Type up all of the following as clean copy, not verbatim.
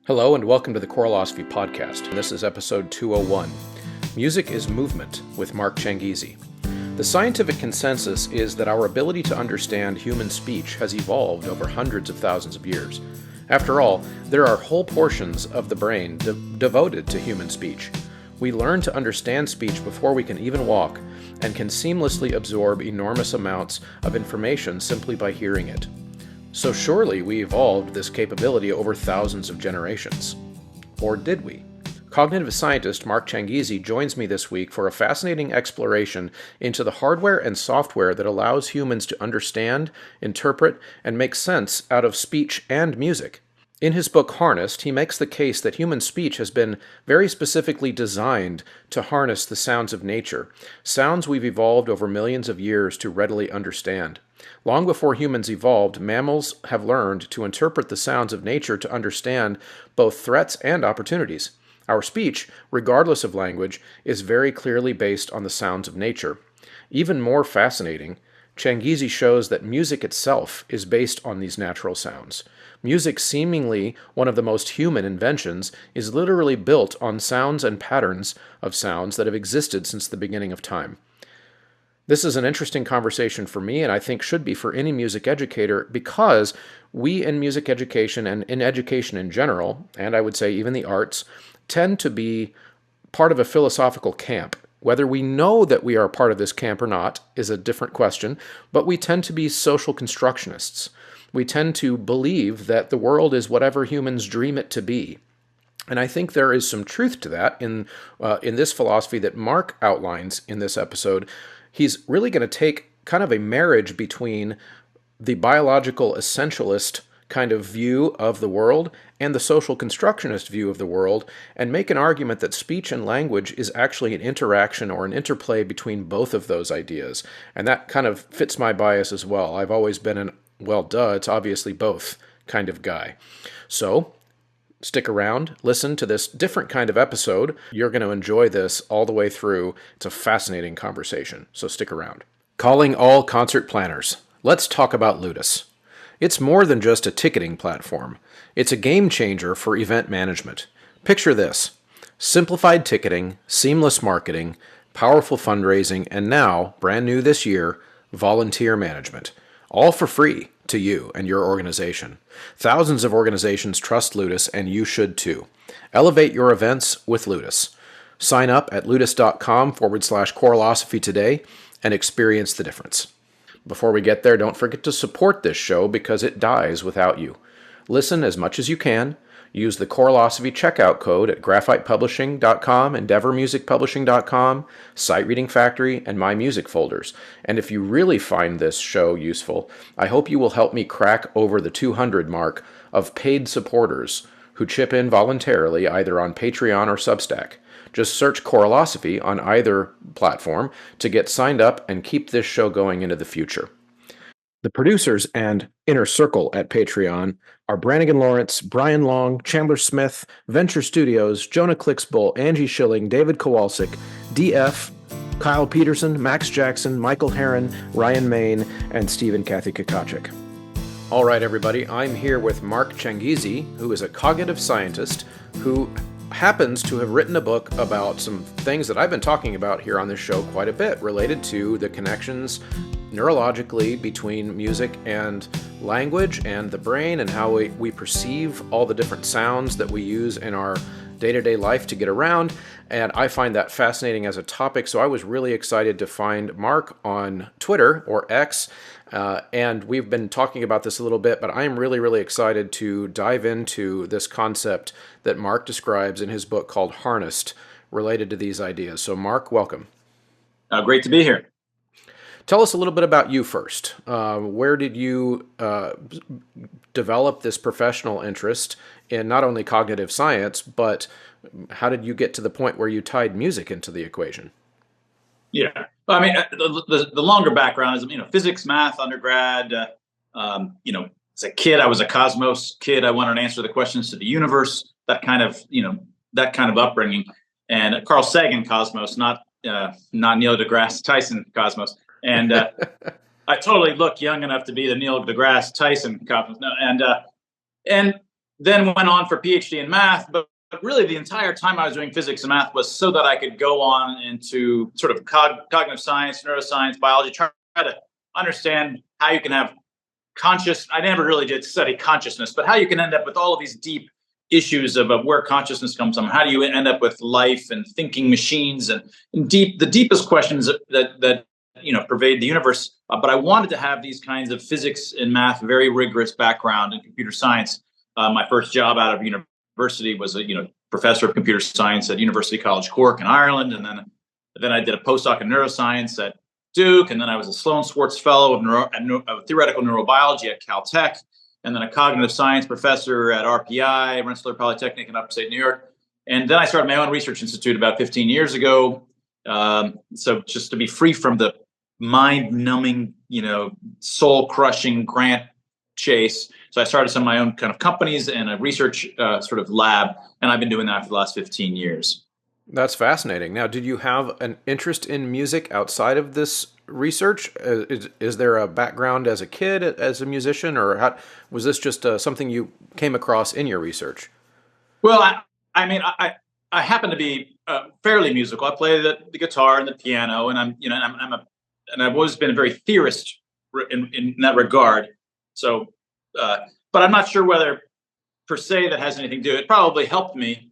Hello and welcome to the Neurology podcast. This is episode 201. Music is Movement with Mark Changizi. The scientific consensus is that our ability to understand human speech has evolved over hundreds of thousands of years. After all, there are whole portions of the brain devoted to human speech. We learn to understand speech before we can even walk and can seamlessly absorb enormous amounts of information simply by hearing it. So surely we evolved this capability over thousands of generations. Or did we? Cognitive scientist Mark Changizi joins me this week for a fascinating exploration into the hardware and software that allows humans to understand, interpret, and make sense out of speech and music. In his book Harnessed, he makes the case that human speech has been very specifically designed to harness the sounds of nature, sounds we've evolved over millions of years to readily understand. Long before humans evolved, mammals have learned to interpret the sounds of nature to understand both threats and opportunities. Our speech, regardless of language, is very clearly based on the sounds of nature. Even more fascinating, Changizi shows that music itself is based on these natural sounds. Music, seemingly one of the most human inventions, is literally built on sounds and patterns of sounds that have existed since the beginning of time. This is an interesting conversation for me, and I think should be for any music educator, because we in music education and in education in general, and I would say even the arts, tend to be part of a philosophical camp. Whether we know that we are part of this camp or not is a different question, but we tend to be social constructionists. We tend to believe that the world is whatever humans dream it to be. And I think there is some truth to that in this philosophy that Mark outlines in this episode. He's really going to take kind of a marriage between the biological essentialist kind of view of the world and the social constructionist view of the world, and make an argument that speech and language is actually an interaction or an interplay between both of those ideas. And that kind of fits my bias as well. I've always been it's obviously both kind of guy. So stick around, listen to this different kind of episode. You're going to enjoy this all the way through. It's a fascinating conversation, so stick around. Calling all concert planners. Let's talk about Ludus. It's more than just a ticketing platform. It's a game changer for event management. Picture this: simplified ticketing, seamless marketing, powerful fundraising, and now, brand new this year, volunteer management. All for free to you and your organization. Thousands of organizations trust Ludus, and you should too. Elevate your events with Ludus. Sign up at ludus.com/Choreosophy today and experience the difference. Before we get there, don't forget to support this show because it dies without you. Listen as much as you can. Use the Choreosophy checkout code at graphitepublishing.com, endeavormusicpublishing.com, Sight Reading Factory, and My Music folders. And if you really find this show useful, I hope you will help me crack over the 200 mark of paid supporters who chip in voluntarily either on Patreon or Substack. Just search Choreosophy on either platform to get signed up and keep this show going into the future. The producers and Inner Circle at Patreon are Brannigan Lawrence, Brian Long, Chandler Smith, Venture Studios, Jonah Clixbull, Angie Schilling, David Kowalczyk, DF, Kyle Peterson, Max Jackson, Michael Herron, Ryan Main, and Stephen Kathy Kakachik. All right, everybody, I'm here with Mark Changizi, who is a cognitive scientist who happens to have written a book about some things that I've been talking about here on this show quite a bit, related to the connections neurologically between music and language and the brain, and how we perceive all the different sounds that we use in our day-to-day life to get around. And I find that fascinating as a topic, so I was really excited to find Mark on Twitter, or X, and we've been talking about this a little bit, but I'm really, really excited to dive into this concept that Mark describes in his book called Harnessed, related to these ideas. So Mark, welcome. Great to be here. Tell us a little bit about you first. Where did you develop this professional interest in not only cognitive science, but how did you get to the point where you tied music into the equation? Yeah, I mean, the longer background is, physics, math, undergrad. As a kid, I was a cosmos kid. I wanted to answer the questions to the universe. That kind of upbringing. And Carl Sagan cosmos, not Neil deGrasse Tyson cosmos. And I totally look young enough to be the Neil deGrasse Tyson cosmos. No, and then went on for PhD in math, but really the entire time I was doing physics and math was so that I could go on into sort of cognitive science, neuroscience, biology, try to understand how you can have I never really did study consciousness, but how you can end up with all of these deep issues of where consciousness comes from. How do you end up with life and thinking machines and the deepest questions that pervade the universe. But I wanted to have these kinds of physics and math, very rigorous background in computer science. My first job out of university was a professor of computer science at University College Cork in Ireland, and then I did a postdoc in neuroscience at Duke, and then I was a Sloan Schwartz Fellow of theoretical neurobiology at Caltech, and then a cognitive science professor at RPI, Rensselaer Polytechnic in upstate New York. And then I started my own research institute about 15 years ago. So just to be free from the mind-numbing, soul-crushing grant chase. So I started some of my own kind of companies and a research sort of lab, and I've been doing that for the last 15 years. That's fascinating. Now, did you have an interest in music outside of this research? Is there a background as a kid as a musician, or was this just something you came across in your research? Well, I happen to be fairly musical. I play the guitar and the piano, and I've always been a very theorist in that regard. So, but I'm not sure whether per se that has anything to do. It probably helped me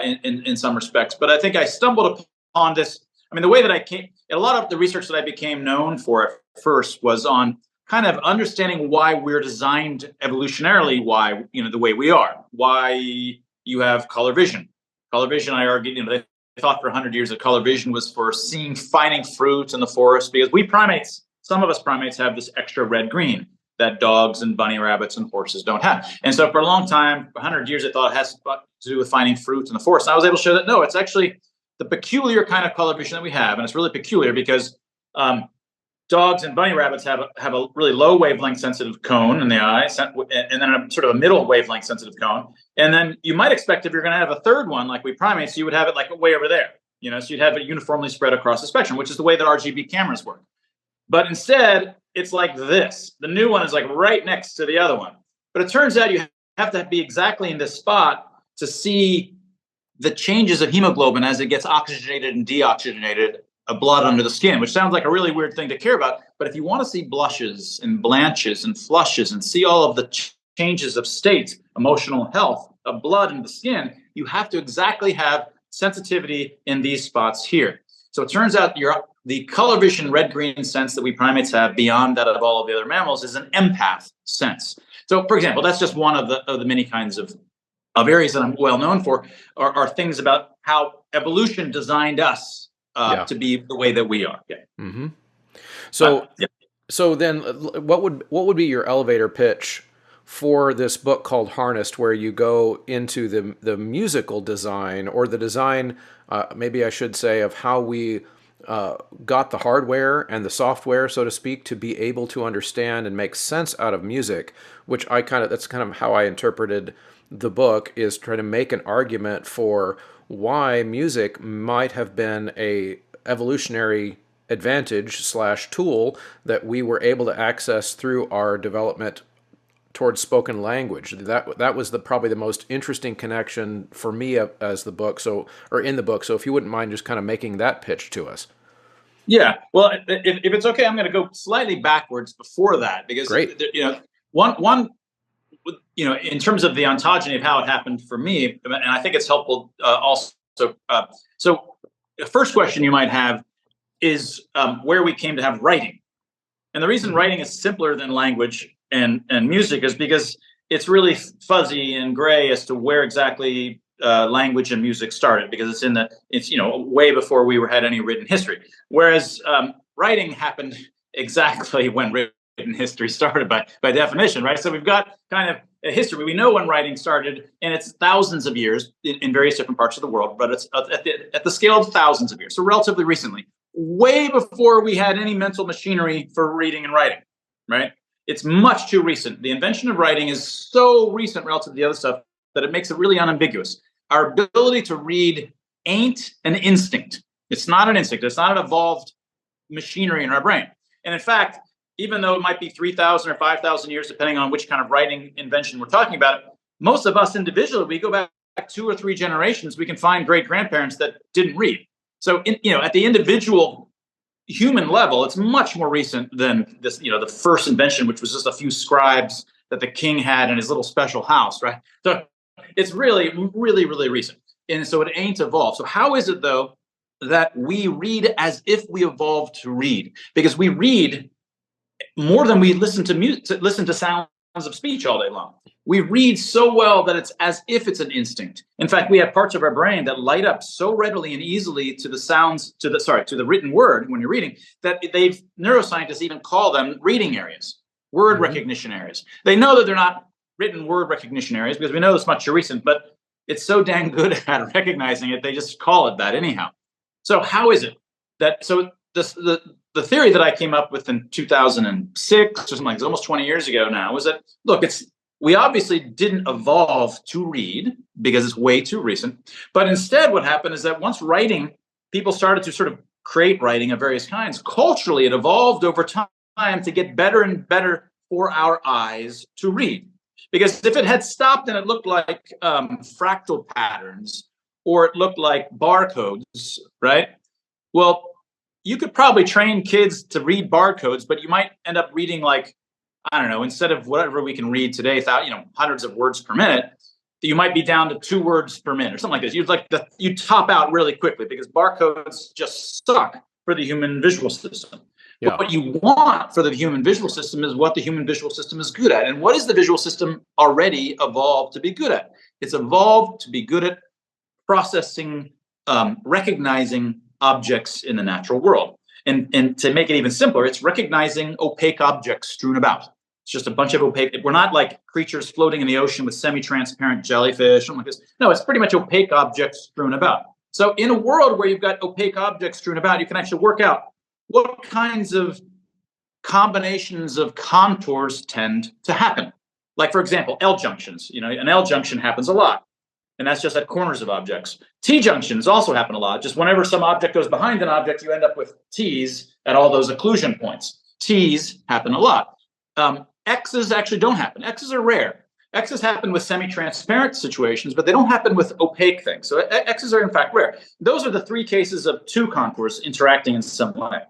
in some respects, but I think I stumbled upon this. I mean, the way that a lot of the research that I became known for at first was on kind of understanding why we're designed evolutionarily, why, the way we are, why you have color vision. Color vision, I argued, they thought for 100 years that color vision was for finding fruit in the forest, because some of us primates have this extra red-green that dogs and bunny rabbits and horses don't have. And so for a long time, 100 years, I thought it has to do with finding fruit in the forest. And I was able to show that, no, it's actually the peculiar kind of color vision that we have. And it's really peculiar because dogs and bunny rabbits have a really low wavelength sensitive cone in the eye, and then a sort of a middle wavelength sensitive cone. And then you might expect if you're going to have a third one, like we primates, you would have it like way over there. So you'd have it uniformly spread across the spectrum, which is the way that RGB cameras work. But instead, it's like this. The new one is like right next to the other one. But it turns out you have to be exactly in this spot to see the changes of hemoglobin as it gets oxygenated and deoxygenated of blood under the skin, which sounds like a really weird thing to care about. But if you want to see blushes and blanches and flushes and see all of the changes of state, emotional health of blood in the skin, you have to exactly have sensitivity in these spots here. So it turns out the color vision red-green sense that we primates have beyond that of all of the other mammals is an empath sense. So, for example, that's just one of the many kinds of areas that I'm well known for are things about how evolution designed us to be the way that we are. Yeah. Mm-hmm. So then, what would be your elevator pitch for this book called Harnessed, where you go into the musical design, or the design, maybe I should say, of how we got the hardware and the software, so to speak, to be able to understand and make sense out of music, which that's kind of how I interpreted the book, is trying to make an argument for why music might have been a evolutionary advantage / tool that we were able to access through our development towards spoken language. That was probably the most interesting connection for me as the book. In the book. So if you wouldn't mind just kind of making that pitch to us. Yeah. Well, if it's okay, I'm going to go slightly backwards before that, because Great. One in terms of the ontogeny of how it happened for me, and I think it's helpful also. So the first question you might have is where we came to have writing. And the reason writing is simpler than language and music is because it's really fuzzy and gray as to where exactly language and music started, because it's way before we had any written history. Whereas writing happened exactly when written history started by definition, right? So we've got kind of a history. We know when writing started, and it's thousands of years in various different parts of the world, but it's at the scale of thousands of years. So relatively recently, way before we had any mental machinery for reading and writing, right? It's much too recent. The invention of writing is so recent relative to the other stuff that it makes it really unambiguous. Our ability to read ain't an instinct. It's not an instinct. It's not an evolved machinery in our brain. And in fact, even though it might be 3,000 or 5,000 years, depending on which kind of writing invention we're talking about, most of us individually, we go back 2 or 3 generations, we can find great grandparents that didn't read. So, at the individual human level, it's much more recent than this, the first invention, which was just a few scribes that the king had in his little special house, right? So it's really, really, really recent. And so it ain't evolved. So how is it, though, that we read as if we evolved to read? Because we read more than we listen to music, listen to sounds of speech all day long. We read so well that it's as if it's an instinct. In fact, we have parts of our brain that light up so readily and easily to the sounds, to the written word when you're reading, that neuroscientists even call them reading areas, word recognition areas. They know that they're not written word recognition areas because we know it's much too recent, but it's so dang good at recognizing it, they just call it that anyhow. So how is it that, the theory that I came up with in 2006 or something like, it's almost 20 years ago now, was that, look, we obviously didn't evolve to read because it's way too recent. But instead, what happened is that once people started to sort of create writing of various kinds. Culturally, it evolved over time to get better and better for our eyes to read. Because if it had stopped and it looked like fractal patterns, or it looked like barcodes, right? Well, you could probably train kids to read barcodes, but you might end up reading, like, I don't know, instead of whatever we can read today, hundreds of words per minute, you might be down to 2 words per minute or something like this. You'd top out really quickly because barcodes just suck for the human visual system. Yeah. What you want for the human visual system is what the human visual system is good at. And what is the visual system already evolved to be good at? It's evolved to be good at processing, recognizing objects in the natural world. And to make it even simpler, it's recognizing opaque objects strewn about. It's just a bunch of opaque. We're not like creatures floating in the ocean with semi-transparent jellyfish, something like this. No, it's pretty much opaque objects strewn about. So in a world where you've got opaque objects strewn about, you can actually work out what kinds of combinations of contours tend to happen. Like, for example, L junctions. An L junction happens a lot, and that's just at corners of objects. T junctions also happen a lot. Just whenever some object goes behind an object, you end up with T's at all those occlusion points. T's happen a lot. X's actually don't happen. X's are rare. X's happen with semi-transparent situations, but they don't happen with opaque things. So X's are in fact rare. Those are the 3 cases of 2 contours interacting in some way.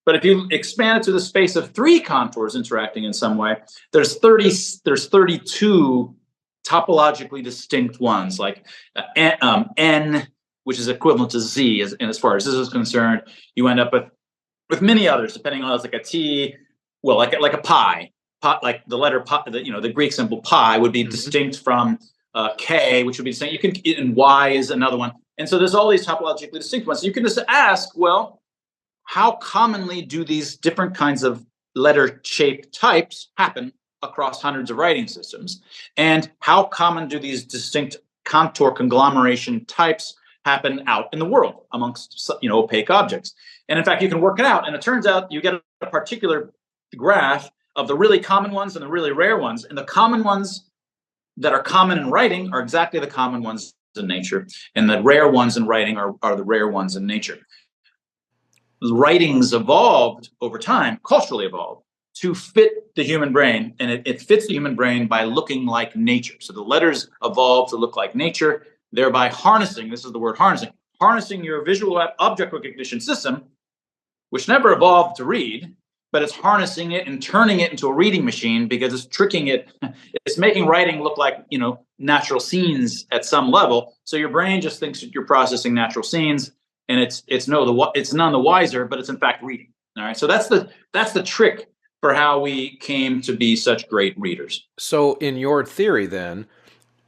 But if you expand it to the space of 3 contours interacting in some way, there's 32 topologically distinct ones, like N, which is equivalent to Z, as far as this is concerned. You end up with many others, depending on, it's like a T, well, like a pi, like the letter pi, the Greek symbol pi would be distinct from K, which would be distinct. And Y is another one. And so there's all these topologically distinct ones. So you can just ask, well, how commonly do these different kinds of letter shape types happen across hundreds of writing systems? And how common do these distinct contour conglomeration types happen out in the world amongst opaque objects? And in fact, you can work it out. And it turns out you get a particular graph of the really common ones and the really rare ones. And the common ones that are common in writing are exactly the common ones in nature. And the rare ones in writing are the rare ones in nature. Writings evolved over time, culturally evolved, to fit the human brain. And it fits the human brain by looking like nature. So the letters evolved to look like nature, thereby harnessing, this is the word harnessing your visual object recognition system, which never evolved to read, but it's harnessing it and turning it into a reading machine because it's tricking it. It's making writing look like, natural scenes at some level. So your brain just thinks that you're processing natural scenes, and it's none the wiser, but it's in fact reading. All right. So that's the trick for how we came to be such great readers. So in your theory then,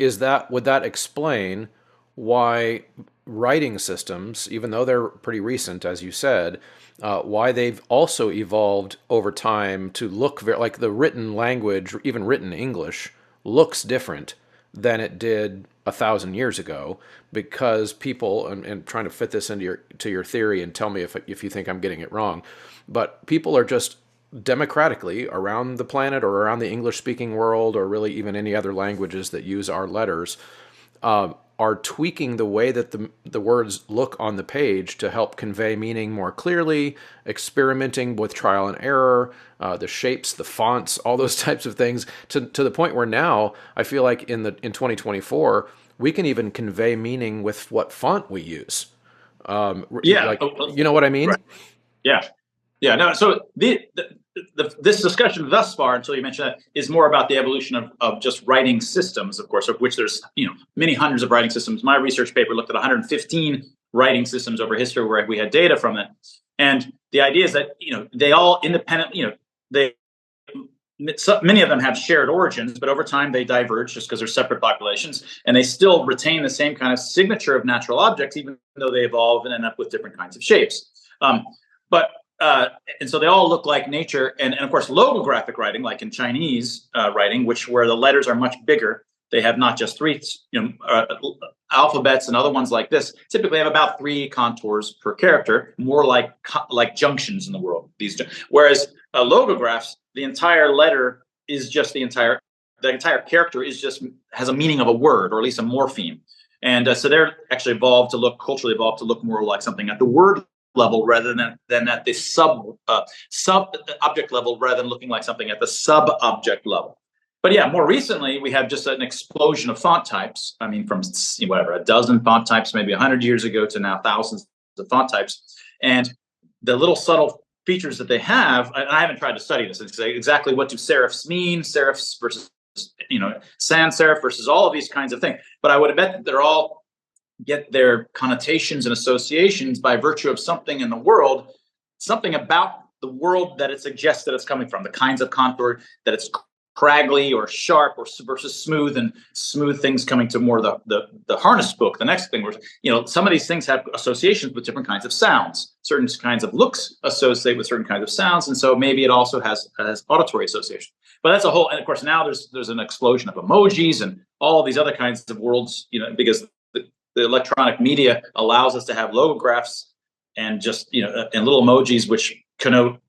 would that explain why writing systems, even though they're pretty recent, as you said, why they've also evolved over time to look like the written language, even written English, looks different than it did 1,000 years ago, because people, and trying to fit this into your theory and tell me if you think I'm getting it wrong, but people are just democratically around the planet or around the English-speaking world, or really even any other languages that use our letters, are tweaking the way that the words look on the page to help convey meaning more clearly, experimenting with trial and error, the shapes, the fonts, all those types of things, to the point where now I feel like in 2024 we can even convey meaning with what font we use. Yeah. Like, you know what I mean? Right. Yeah. Yeah. No. So this discussion thus far, until you mentioned that, is more about the evolution of just writing systems, of course, of which there's many hundreds of writing systems. My research paper looked at 115 writing systems over history where we had data from it, and the idea is that they all independent. Many of them have shared origins, but over time they diverge just because they're separate populations, and they still retain the same kind of signature of natural objects, even though they evolve and end up with different kinds of shapes. But and so they all look like nature, and of course logographic writing, like in Chinese writing, where the letters are much bigger. They have not just three alphabets, and other ones like this typically have about 3 contours per character, more like junctions in the world. Whereas logographs, the entire letter is just the entire character has a meaning of a word, or at least a morpheme. And so they're actually culturally evolved to look more like something at the word level rather than at the sub object level, rather than looking like something at the sub object level. But yeah, more recently we have just an explosion of font types. I mean, from a dozen font types maybe 100 years ago to now thousands of font types, and the little subtle features that they have. I haven't tried to study this. It's exactly what do serifs mean? Serifs versus sans serif versus all of these kinds of things. But I would bet that they're all get their connotations and associations by virtue of something in the world, something about the world that it suggests that it's coming from, the kinds of contour that it's craggly or sharp or versus smooth, and smooth things coming to more the harness book. The next thing was, some of these things have associations with different kinds of sounds. Certain kinds of looks associate with certain kinds of sounds, and so maybe it also has auditory association. But that's a whole, and of course now there's an explosion of emojis and all of these other kinds of worlds, because the electronic media allows us to have logographs and just and little emojis which connote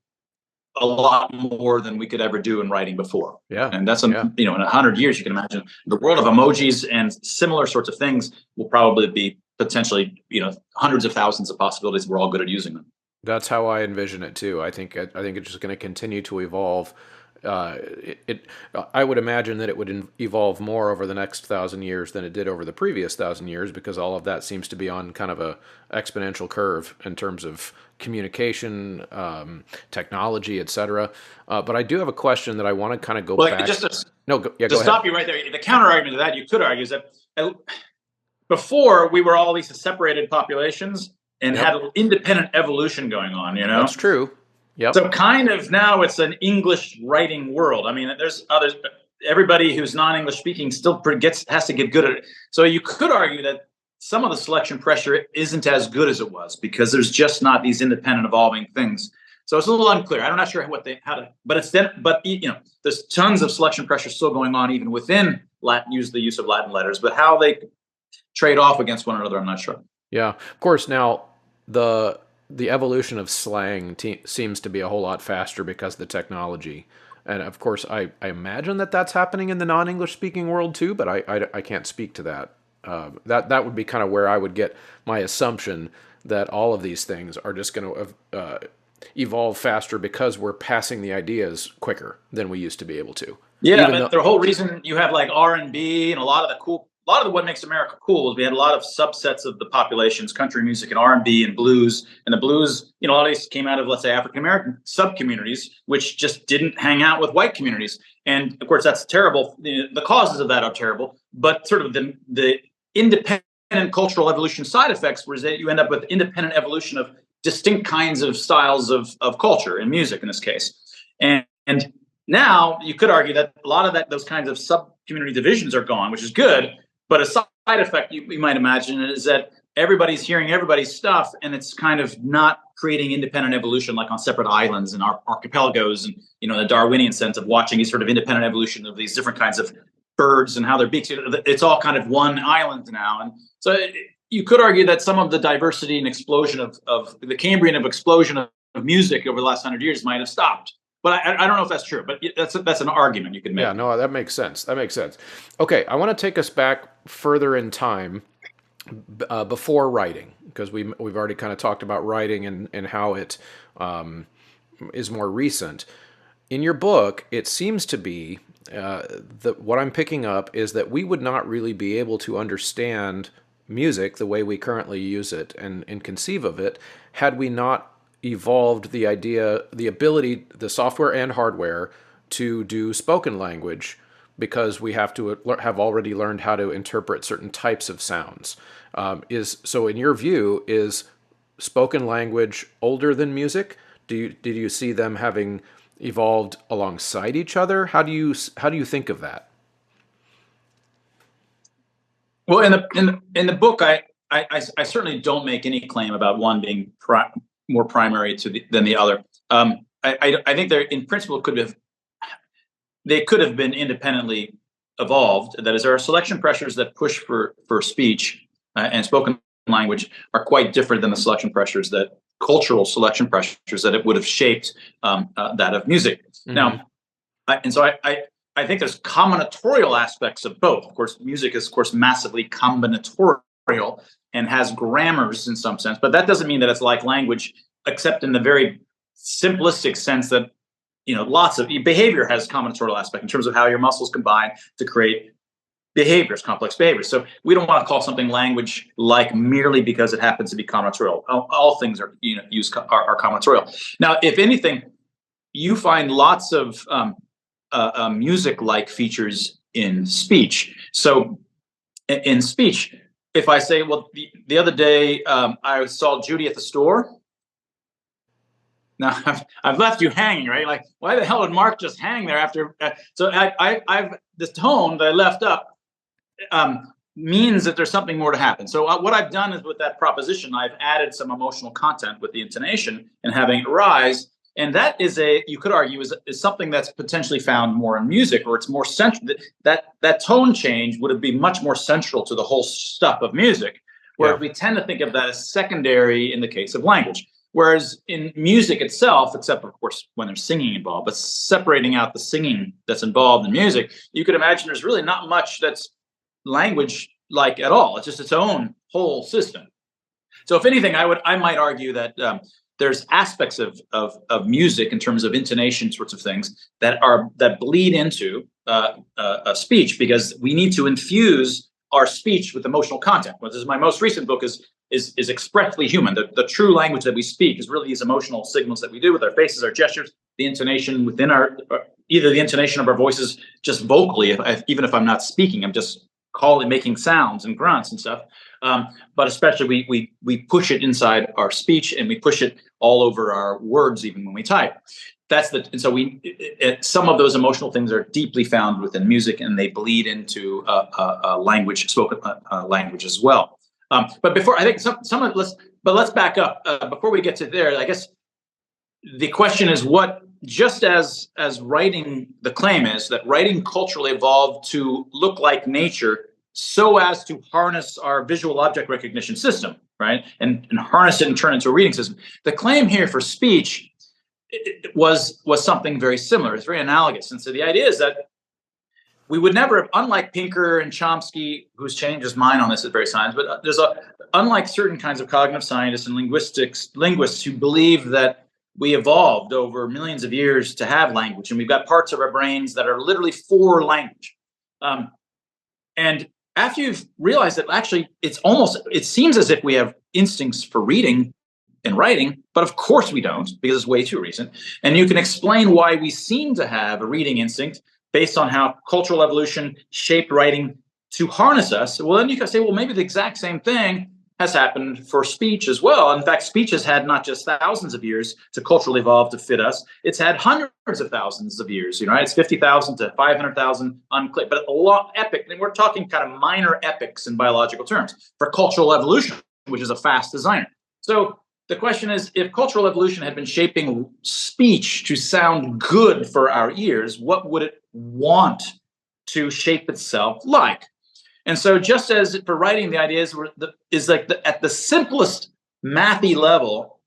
a lot more than we could ever do in writing before. Yeah. And that's in 100 years, you can imagine the world of emojis and similar sorts of things will probably be potentially hundreds of thousands of possibilities. We're all good at using them. That's how I envision it too. I think it's just going to continue to evolve. I would imagine that it would evolve more over the next 1,000 years than it did over the previous 1,000 years, because all of that seems to be on kind of a exponential curve in terms of communication, technology, etc. But I do have a question that I want to kind of go back. To stop you right there, the counter argument to that you could argue is that before we were all these separated populations and had an independent evolution going on. That's true. Yep. So kind of now it's an English writing world. I mean, there's others. Everybody who's non-English speaking still has to get good at it. So you could argue that some of the selection pressure isn't as good as it was because there's just not these independent evolving things. So it's a little unclear. I'm not sure there's tons of selection pressure still going on even within the use of Latin letters, but how they trade off against one another, I'm not sure. Yeah, of course. Now the evolution of slang seems to be a whole lot faster because of the technology. And of course, I imagine that's happening in the non-English speaking world too, but I can't speak to that. That would be kind of where I would get my assumption that all of these things are just going to evolve faster because we're passing the ideas quicker than we used to be able to. Yeah, but the whole reason you have like R&B and a lot of what makes America cool is we had a lot of subsets of the populations, country music and R&B and blues. And the blues, a lot of these came out of, let's say, African-American sub-communities, which just didn't hang out with white communities. And of course, that's terrible. The causes of that are terrible, but sort of the independent cultural evolution side effects was that you end up with independent evolution of distinct kinds of styles of culture and music in this case. And now you could argue that a lot of those kinds of sub-community divisions are gone, which is good. But a side effect you might imagine is that everybody's hearing everybody's stuff, and it's kind of not creating independent evolution like on separate islands and archipelagos, and the Darwinian sense of watching these sort of independent evolution of these different kinds of birds and how their beaks. It's all kind of one island now, and so you could argue that some of the diversity and explosion of the Cambrian explosion of music over the last 100 years might have stopped. But I don't know if that's true, but that's an argument you could make. Yeah, no, that makes sense. Okay, I want to take us back further in time before writing, because we've already kind of talked about writing and how it is more recent. In your book, it seems to be that what I'm picking up is that we would not really be able to understand music the way we currently use it and conceive of it had we not evolved the ability, the software and hardware, to do spoken language, because we have to have already learned how to interpret certain types of sounds. So in your view, is spoken language older than music? Did you see them having evolved alongside each other? How do you think of that? Well, in the book, I certainly don't make any claim about one being more primary than the other. I think they're in principle they could have been independently evolved. That is, there are selection pressures that push for speech, and spoken language are quite different than the selection pressures that cultural selection pressures that it would have shaped that of music. Mm-hmm. Now, I think there's combinatorial aspects of both. Of course, music is, of course, massively combinatorial and has grammars in some sense, but that doesn't mean that it's like language, except in the very simplistic sense that, lots of behavior has combinatorial aspect in terms of how your muscles combine to create behaviors, complex behaviors. So we don't want to call something language like merely because it happens to be combinatorial. All things are are combinatorial. Now, if anything, you find lots of music-like features in speech. So in speech, if I say, well, the other day I saw Judy at the store. Now I've left you hanging, right? Like, why the hell would Mark just hang there after? So I've this tone that I left up means that there's something more to happen. So what I've done is, with that proposition, I've added some emotional content with the intonation and having it rise. And that is you could argue is something that's potentially found more in music, or it's more central. That tone change would be much more central to the whole stuff of music, where we tend to think of that as secondary in the case of language. Whereas in music itself, except of course when there's singing involved, but separating out the singing that's involved in music, you could imagine there's really not much that's language like at all. It's just its own whole system. So if anything, I might argue that there's aspects of music in terms of intonation sorts of things that bleed into speech, because we need to infuse our speech with emotional content. Well, this is my most recent book is expressly human. The true language that we speak is really these emotional signals that we do with our faces, our gestures, the intonation within either the intonation of our voices just vocally, even if I'm not speaking, I'm just making sounds and grunts and stuff. But especially we push it inside our speech, and we push it all over our words, even when we type. And so some of those emotional things are deeply found within music, and they bleed into spoken language as well. But before, I think let's back up before we get to there. I guess the question is, just as writing, the claim is that writing culturally evolved to look like nature so as to harness our visual object recognition system, right? And harness it and turn it into a reading system. The claim here for speech was something very similar. It's very analogous. And so the idea is that we would never have, unlike Pinker and Chomsky, who's changed his mind on this at various times, but unlike certain kinds of cognitive scientists and linguists who believe that we evolved over millions of years to have language, and we've got parts of our brains that are literally for language. And after you've realized that actually it seems as if we have instincts for reading and writing, but of course we don't, because it's way too recent. And you can explain why we seem to have a reading instinct based on how cultural evolution shaped writing to harness us. Well, then you can say, well, maybe the exact same thing has happened for speech as well. In fact, speech has had not just thousands of years to culturally evolve to fit us. It's had hundreds of thousands of years. Right? It's 50,000 to 500,000 unclipped, but a lot epic. And we're talking kind of minor epics in biological terms for cultural evolution, which is a fast designer. So the question is, if cultural evolution had been shaping speech to sound good for our ears, what would it want to shape itself like? And so just as for writing, the idea is at the simplest mathy level,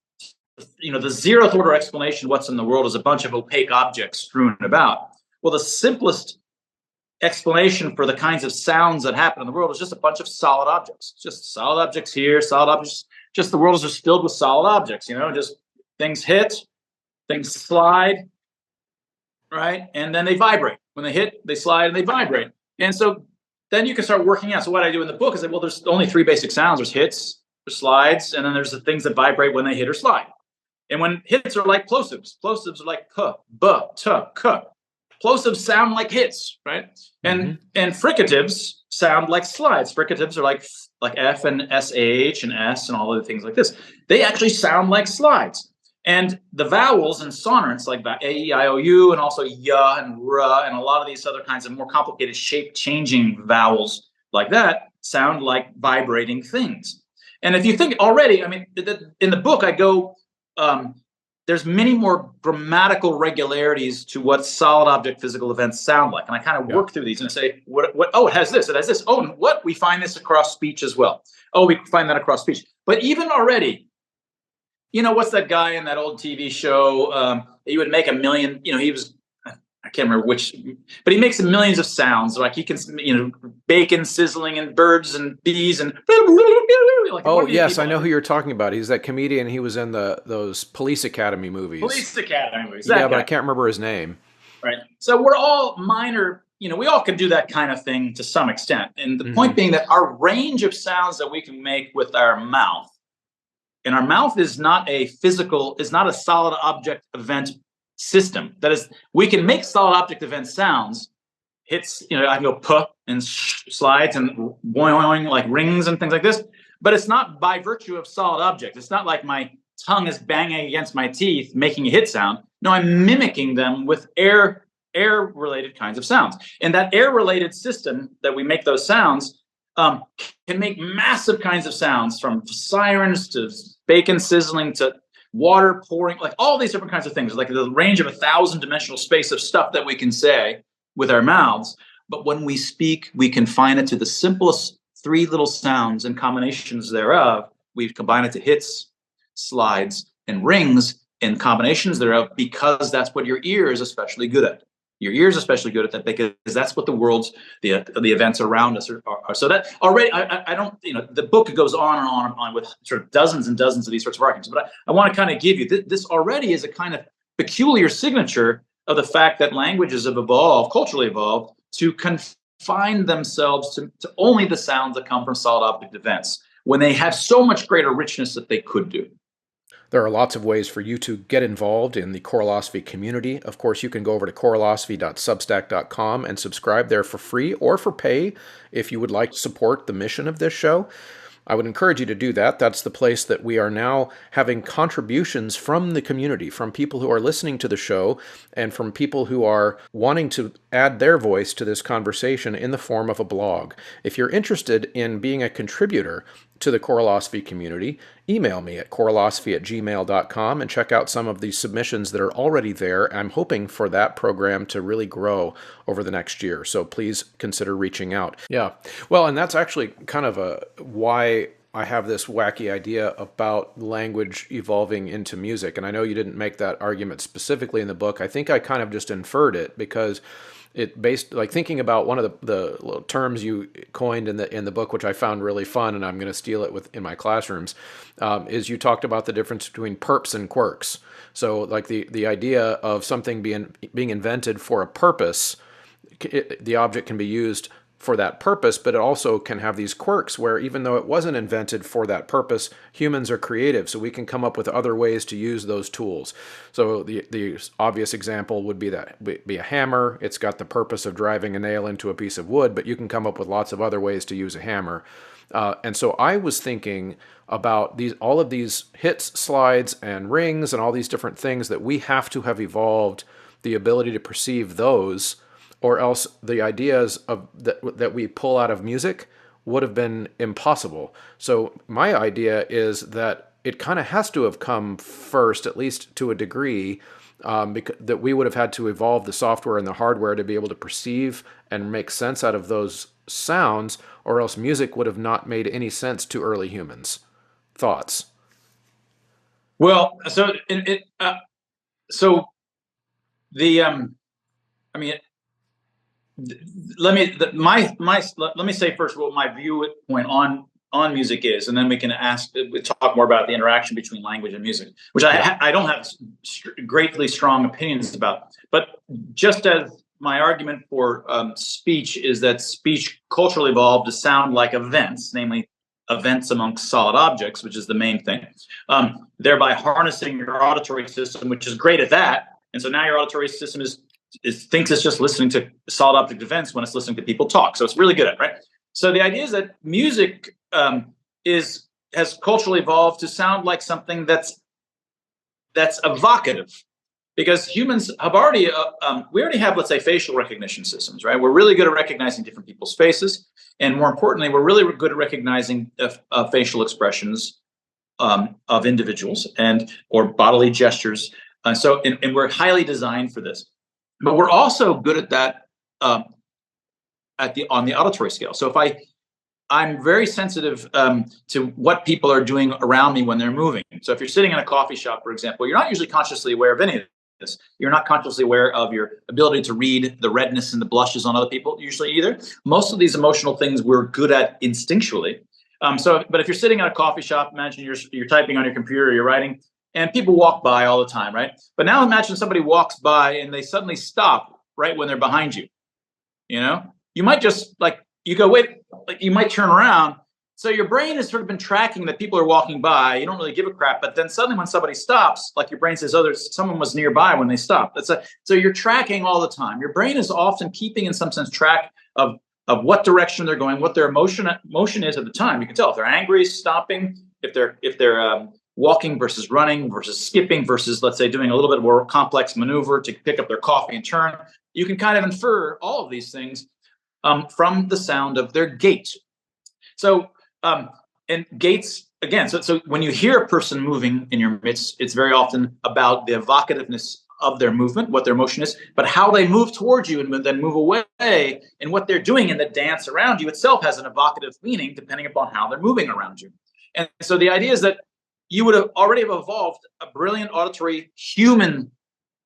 the zeroth order explanation of what's in the world is a bunch of opaque objects strewn about. Well, the simplest explanation for the kinds of sounds that happen in the world is just a bunch of solid objects. Just solid objects here, solid objects. Just the world is just filled with solid objects. Just things hit, things slide, right? And then they vibrate. When they hit, they slide, and they vibrate. And so then you can start working out. So what I do in the book is that, well, there's only three basic sounds. There's hits, there's slides, and then there's the things that vibrate when they hit or slide. And when hits are like plosives, plosives are like p, b, t, k. Plosives sound like hits, right? And fricatives sound like slides. Fricatives are like F and SH and S and all other things like this. They actually sound like slides. And the vowels and sonorants like A, E, I, O, U, and also Y and R, and a lot of these other kinds of more complicated shape-changing vowels like that sound like vibrating things. And if you think already, I mean, in the book I go, there's many more grammatical regularities to what solid object physical events sound like. And I kind of work through these and say, oh, it has this, it has this. Oh, and what? We find this across speech as well. Oh, we find that across speech. But even already, what's that guy in that old TV show? He would make a million, he was, I can't remember which, but he makes millions of sounds. Like he can, bacon sizzling and birds and bees and. Like, oh, yes, I know who you're talking about. He's that comedian. He was in those Police Academy movies. Police Academy movies. Yeah, but I can't remember his name. Right. So we're all minor, we all can do that kind of thing to some extent. And the point being that our range of sounds that we can make with our mouth, and our mouth is not a solid object event system. That is, we can make solid object event sounds. Hits, I can go p and slides and boing like rings and things like this. But it's not by virtue of solid object. It's not like my tongue is banging against my teeth, making a hit sound. No, I'm mimicking them with air-related kinds of sounds. And that air-related system that we make those sounds can make massive kinds of sounds, from sirens to bacon sizzling to water pouring, like all these different kinds of things, like the range of 1,000-dimensional space of stuff that we can say with our mouths. But when we speak, we confine it to the simplest three little sounds and combinations thereof. We combine it to hits, slides, and rings and combinations thereof, because that's what your ear is especially good at. Your ear is especially good at that because that's what the events around us are. So that already, I don't, the book goes on and on and on with sort of dozens and dozens of these sorts of arguments. But I want to kind of give you, this already is a kind of peculiar signature of the fact that languages have evolved, culturally evolved, to confine themselves to only the sounds that come from solid object events, when they have so much greater richness that they could do. There are lots of ways for you to get involved in the Choralosophy community. Of course, you can go over to choralosophy.substack.com and subscribe there for free or for pay if you would like to support the mission of this show. I would encourage you to do that. That's the place that we are now having contributions from the community, from people who are listening to the show, and from people who are wanting to add their voice to this conversation in the form of a blog. If you're interested in being a contributor to the Choralosophy community, email me at choralosophy@gmail.com and check out some of the submissions that are already there. I'm hoping for that program to really grow over the next year, so please consider reaching out. Yeah, well, and that's actually kind of why I have this wacky idea about language evolving into music. And I know you didn't make that argument specifically in the book. I think I kind of just inferred it, because thinking about one of the little terms you coined in the book, which I found really fun, and I'm going to steal it in my classrooms, is you talked about the difference between perps and quirks. So like the idea of something being invented for a purpose, the object can be used for that purpose, but it also can have these quirks where, even though it wasn't invented for that purpose, humans are creative, so we can come up with other ways to use those tools. So the obvious example would be a hammer. It's got the purpose of driving a nail into a piece of wood, but you can come up with lots of other ways to use a hammer. And so I was thinking about all of these hits, slides, and rings, and all these different things that we have to have evolved the ability to perceive those, or else the ideas that we pull out of music would have been impossible. So my idea is that it kind of has to have come first, at least to a degree, that we would have had to evolve the software and the hardware to be able to perceive and make sense out of those sounds, or else music would have not made any sense to early humans. Thoughts? Well, so I mean, let me let me say first what my viewpoint on music is, and then we can talk more about the interaction between language and music, which I don't have greatly strong opinions about. But just as my argument for speech is that speech culturally evolved to sound like events, namely events amongst solid objects, which is the main thing, thereby harnessing your auditory system, which is great at that. And so now your auditory system thinks it's just listening to solid object events when it's listening to people talk. So it's really good at it, right? So the idea is that music has culturally evolved to sound like something that's evocative, because humans have we already have, let's say, facial recognition systems, right? We're really good at recognizing different people's faces, and more importantly, we're really good at recognizing facial expressions of individuals or bodily gestures. And we're highly designed for this. But we're also good at that on the auditory scale. So I'm very sensitive to what people are doing around me when they're moving. So if you're sitting in a coffee shop, for example, you're not usually consciously aware of any of this. You're not consciously aware of your ability to read the redness and the blushes on other people usually either. Most of these emotional things we're good at instinctually. But if you're sitting at a coffee shop, imagine you're typing on your computer, you're writing, and people walk by all the time, right? But now imagine somebody walks by and they suddenly stop right when they're behind you. You might just you go, wait, you might turn around. So your brain has sort of been tracking that people are walking by. You don't really give a crap. But then suddenly when somebody stops, your brain says, oh, someone was nearby when they stopped. So you're tracking all the time. Your brain is often keeping, in some sense, track of what direction they're going, what their motion is at the time. You can tell if they're angry, stopping, if they're walking versus running versus skipping versus, let's say, doing a little bit more complex maneuver to pick up their coffee and turn. You can kind of infer all of these things from the sound of their gait. So, and gaits, again, so when you hear a person moving in your midst, it's very often about the evocativeness of their movement, what their motion is, but how they move towards you and then move away, and what they're doing in the dance around you itself has an evocative meaning depending upon how they're moving around you. And so the idea is that you would have already evolved a brilliant auditory human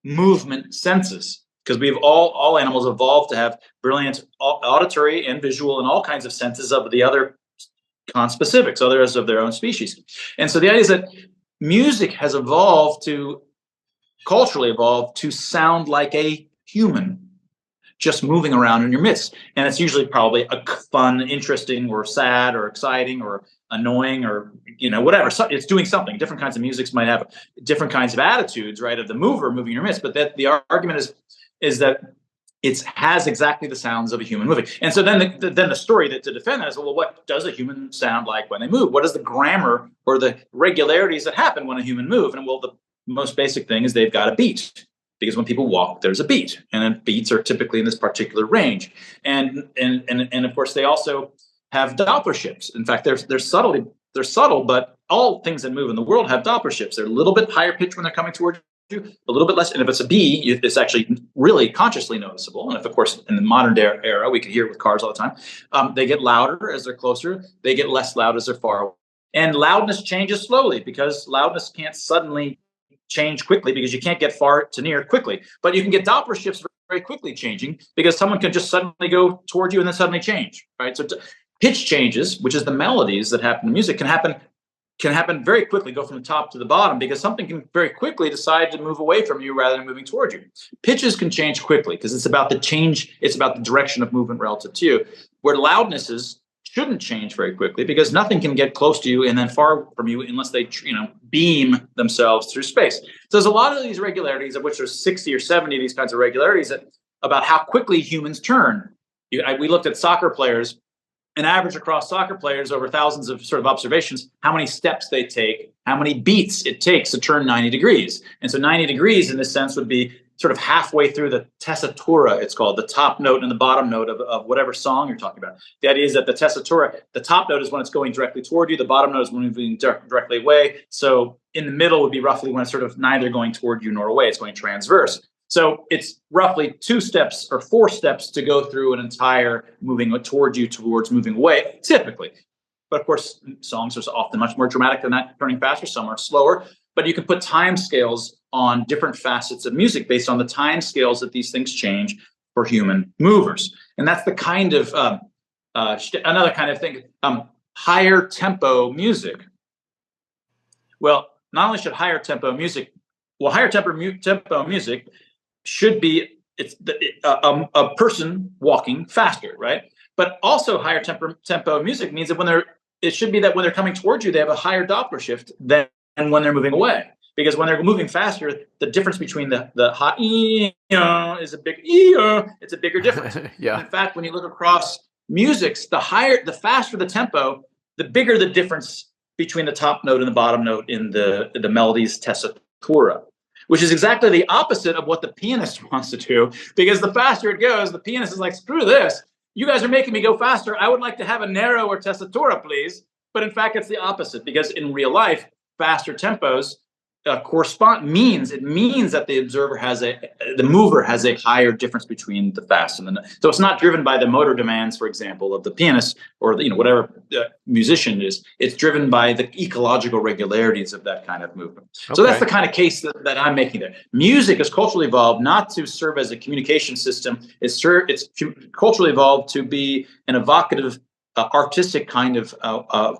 movement senses, because we've all animals evolved to have brilliant auditory and visual and all kinds of senses of the other conspecifics, others of their own species. And so the idea is that music has culturally evolved to sound like a human just moving around in your midst. And it's usually probably a fun, interesting, or sad, or exciting, or annoying, or whatever. So it's doing something. Different kinds of musics might have different kinds of attitudes, right, of the mover moving in your midst. But that the argument is that it has exactly the sounds of a human moving. And so then the story to defend that is, well, what does a human sound like when they move? What is the grammar or the regularities that happen when a human moves? And well, the most basic thing is they've got a beat, because when people walk, there's a beat, and then beats are typically in this particular range. And of course, they also have Doppler shifts. In fact, they're subtle, but all things that move in the world have Doppler shifts. They're a little bit higher pitch when they're coming towards you, a little bit less. And if it's a B, it's actually really consciously noticeable. And if, of course, in the modern day era, we can hear it with cars all the time, they get louder as they're closer. They get less loud as they're far away. And loudness changes slowly, because loudness can't suddenly change quickly, because you can't get far to near quickly. But you can get Doppler shifts very quickly changing, because someone can just suddenly go toward you and then suddenly change, right? So pitch changes, which is the melodies that happen in music, can happen very quickly, go from the top to the bottom, because something can very quickly decide to move away from you rather than moving towards you. Pitches can change quickly, because it's about the change, it's about the direction of movement relative to you, where loudnesses shouldn't change very quickly, because nothing can get close to you and then far from you unless they beam themselves through space. So there's a lot of these regularities, of which there's 60 or 70 of these kinds of regularities, about how quickly humans turn. We looked at soccer players, an average across soccer players over thousands of sort of observations, how many steps they take, how many beats it takes to turn 90 degrees. And so 90 degrees in this sense would be sort of halfway through the tessitura, it's called, the top note and the bottom note of whatever song you're talking about. The idea is that the tessitura, the top note is when it's going directly toward you, the bottom note is when it's moving directly away. So in the middle would be roughly when it's sort of neither going toward you nor away, it's going transverse. So it's roughly 2 steps or 4 steps to go through an entire moving towards you, towards moving away, typically. But of course, songs are often much more dramatic than that, turning faster, some are slower. But you can put time scales on different facets of music based on the time scales that these things change for human movers. And that's the kind of another kind of thing, higher tempo music. Well, not only should higher tempo music should be a person walking faster, right? But also higher tempo music means that it should be that when they're coming towards you, they have a higher Doppler shift than when they're moving away. Because when they're moving faster, the difference between the high is a big it's a bigger difference. Yeah. In fact, when you look across musics, the faster the tempo, the bigger the difference between the top note and the bottom note in the melody's tessitura, which is exactly the opposite of what the pianist wants to do. Because the faster it goes, the pianist is like, screw this. You guys are making me go faster. I would like to have a narrower tessitura, please. But in fact, it's the opposite, because in real life, faster tempos means that the mover has a higher difference between the fast and the. So it's not driven by the motor demands, for example, of the pianist or whatever musician is. It's driven by the ecological regularities of that kind of movement. Okay. So that's the kind of case that I'm making there. Music is culturally evolved not to serve as a communication system. It's culturally evolved to be an evocative, artistic kind of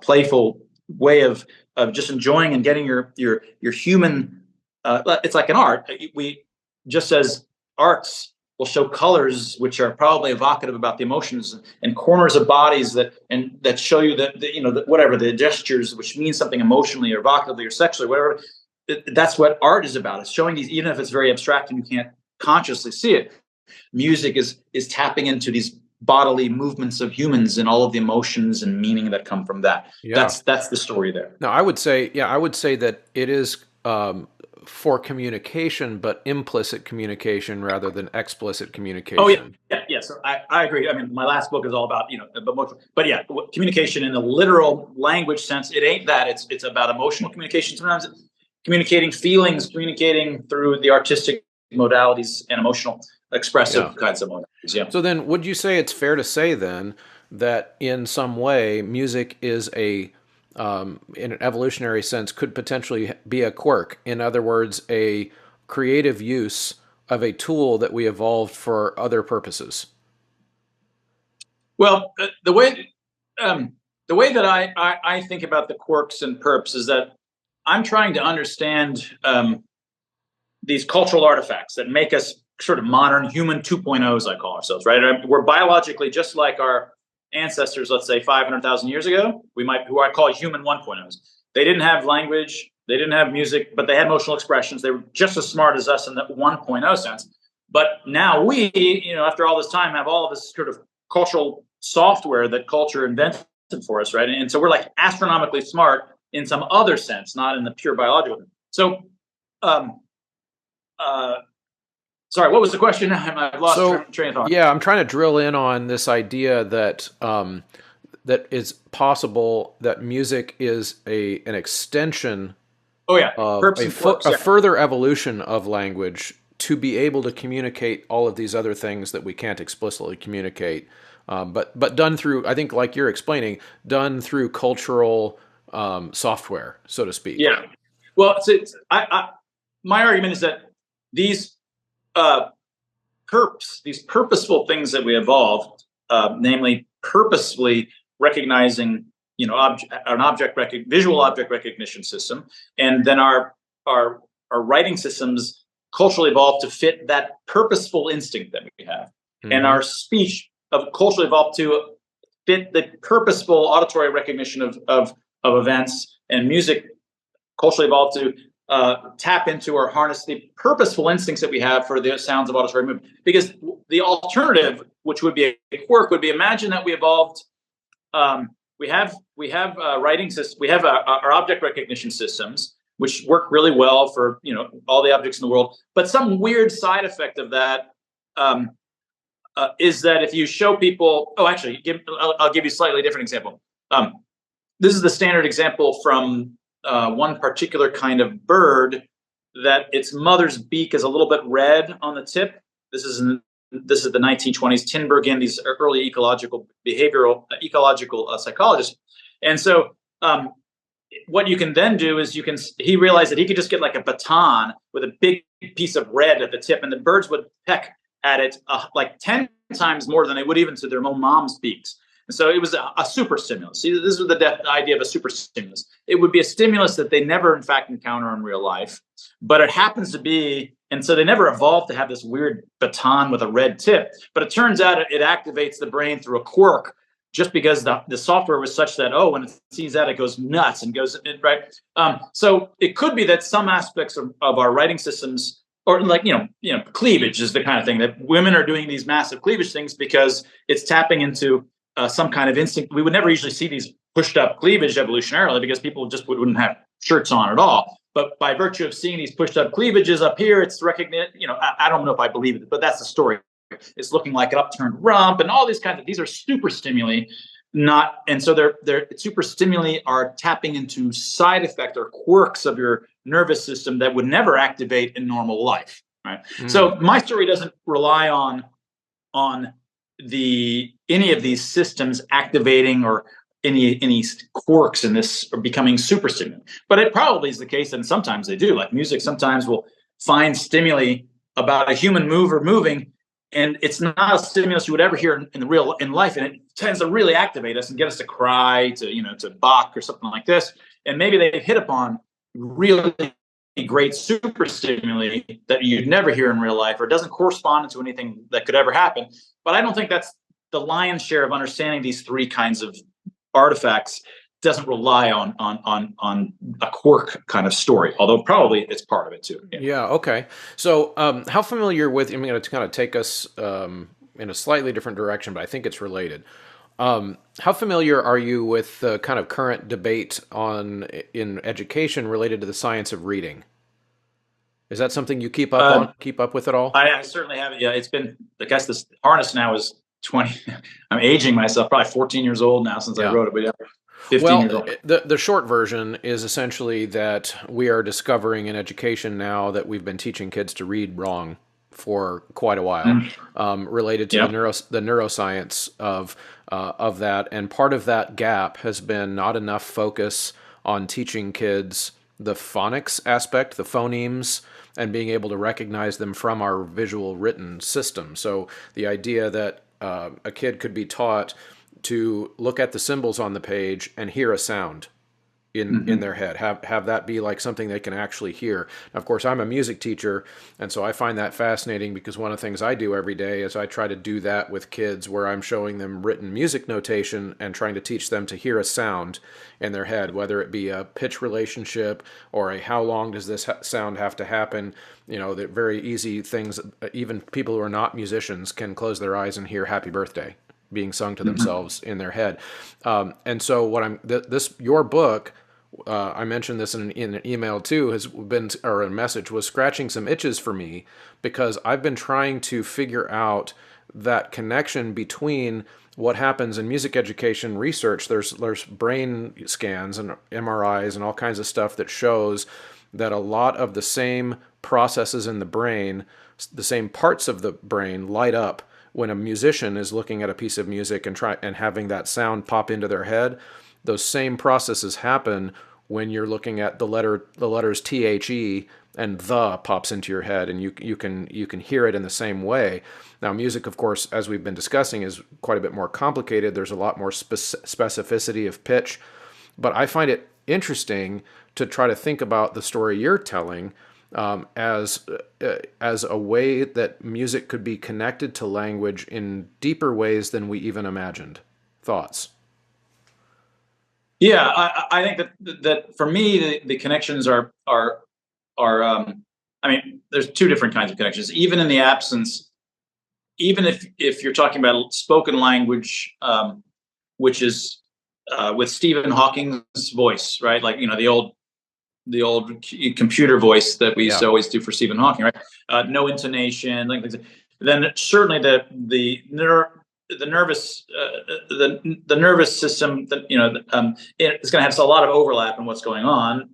playful way of just enjoying and getting your human. It's like an art. We just as arts will show colors which are probably evocative about the emotions, and corners of bodies that show you whatever the gestures which mean something emotionally or evocatively or sexually, whatever. That's what art is about. It's showing these, even if it's very abstract and you can't consciously see it. Music is tapping into these bodily movements of humans and all of the emotions and meaning that come from that. Yeah. That's the story there. Now, I would say that it is for communication, but implicit communication rather than explicit communication. Oh yeah. So I agree. I mean, my last book is all about but yeah, communication in the literal language sense. It ain't that. It's about emotional communication. Sometimes it's communicating feelings, communicating through the artistic modalities and emotional expressive kinds of modalities. Yeah. So then, would you say it's fair to say then that in some way music is in an evolutionary sense, could potentially be a quirk? In other words, a creative use of a tool that we evolved for other purposes? Well, the way that I think about the quirks and perps is that I'm trying to understand these cultural artifacts that make us sort of modern human 2.0s, I call ourselves, right? We're biologically just like our ancestors, let's say 500,000 years ago, who I call human 1.0s. They didn't have language, they didn't have music, but they had emotional expressions. They were just as smart as us in that 1.0 sense. But now we, after all this time, have all of this sort of cultural software that culture invented for us, right? And so we're like astronomically smart in some other sense, not in the pure biological. So, sorry, what was the question? I've lost train of thought. Yeah, I'm trying to drill in on this idea that that it's possible that music is an extension of a further evolution of language to be able to communicate all of these other things that we can't explicitly communicate, but done through, I think, like you're explaining, done through cultural software, so to speak. Yeah. Well, my argument is that these these purposeful things that we evolved, namely purposefully recognizing, visual object recognition system, and then our writing systems culturally evolved to fit that purposeful instinct that we have, and our speech culturally evolved to fit the purposeful auditory recognition of events, and music culturally evolved to tap into or harness the purposeful instincts that we have for the sounds of auditory movement. Because the alternative, which would be a quirk, would be, imagine that we evolved. We have writing systems. We have our object recognition systems, which work really well for all the objects in the world. But some weird side effect of that is that if you show people, I'll give you a slightly different example. This is the standard example from one particular kind of bird, that its mother's beak is a little bit red on the tip. This is the 1920s. Tinbergen, these early ecological psychologists. And so what you can then do is he realized that he could just get like a baton with a big piece of red at the tip, and the birds would peck at it like 10 times more than they would even to their own mom's beaks. And so it was a super stimulus. See, this is the idea of a super stimulus. It would be a stimulus that they never, in fact, encounter in real life, but it happens to be, and so they never evolved to have this weird baton with a red tip. But it turns out it activates the brain through a quirk, just because the software was such that, when it sees that, it goes nuts and goes right. So it could be that some aspects of our writing systems, or like cleavage is the kind of thing that women are doing these massive cleavage things because it's tapping into some kind of instinct. We would never usually see these pushed up cleavage evolutionarily because people just wouldn't have shirts on at all. But by virtue of seeing these pushed up cleavages up here, it's recognized. I don't know if I believe it, but that's the story. It's looking like an upturned rump and all these kinds of, these are super stimuli, and so they're super stimuli are tapping into side effect or quirks of your nervous system that would never activate in normal life, right? So my story doesn't rely on any of these systems activating or any quirks in this or becoming super stimuli. But it probably is the case, and sometimes they do. Like music sometimes will find stimuli about a human mover moving, and it's not a stimulus you would ever hear in life, and it tends to really activate us and get us to cry, to balk or something like this. And maybe they hit upon really great super stimuli that you'd never hear in real life, or it doesn't correspond to anything that could ever happen. But I don't think that's the lion's share of understanding these three kinds of artifacts. Doesn't rely on a quirk kind of story, although probably it's part of it too. Yeah. Okay. So how familiar with, I'm going to kind of take us in a slightly different direction, but I think it's related. How familiar are you with the kind of current debate in education related to the science of reading? Is that something you keep up with at all? I certainly haven't. Yeah, it's been, I guess this harness now is 20. I'm aging myself, probably 14 years old now since I wrote it, but yeah. 15 years old. The short version is essentially that we are discovering in education now that we've been teaching kids to read wrong for quite a while, related to the neuroscience of that. And part of that gap has been not enough focus on teaching kids the phonics aspect, the phonemes, and being able to recognize them from our visual written system. So the idea that a kid could be taught to look at the symbols on the page and hear a sound in their head, have that be like something they can actually hear. Now, of course, I'm a music teacher, and so I find that fascinating because one of the things I do every day is I try to do that with kids where I'm showing them written music notation and trying to teach them to hear a sound in their head, whether it be a pitch relationship or a how long does this sound have to happen. The very easy things, even people who are not musicians can close their eyes and hear Happy Birthday being sung to themselves in their head. And so your book, I mentioned this in an email too, or a message, was scratching some itches for me because I've been trying to figure out that connection between what happens in music education research. There's brain scans and MRIs and all kinds of stuff that shows that a lot of the same processes in the brain, the same parts of the brain light up when a musician is looking at a piece of music and having that sound pop into their head. Those same processes happen when you're looking at the letters THE and the pops into your head, and you can hear it in the same way. Now, music, of course, as we've been discussing, is quite a bit more complicated. There's a lot more specificity of pitch, but I find it interesting to try to think about the story you're telling as a way that music could be connected to language in deeper ways than we even imagined. Thoughts? Yeah, I think that for me the connections are I mean, there's two different kinds of connections. Even in the absence, even if you're talking about spoken language, which is with Stephen Hawking's voice, right? Like the old computer voice that we used to always do for Stephen Hawking, right? No intonation, like then certainly the nervous system that it's going to have a lot of overlap in what's going on.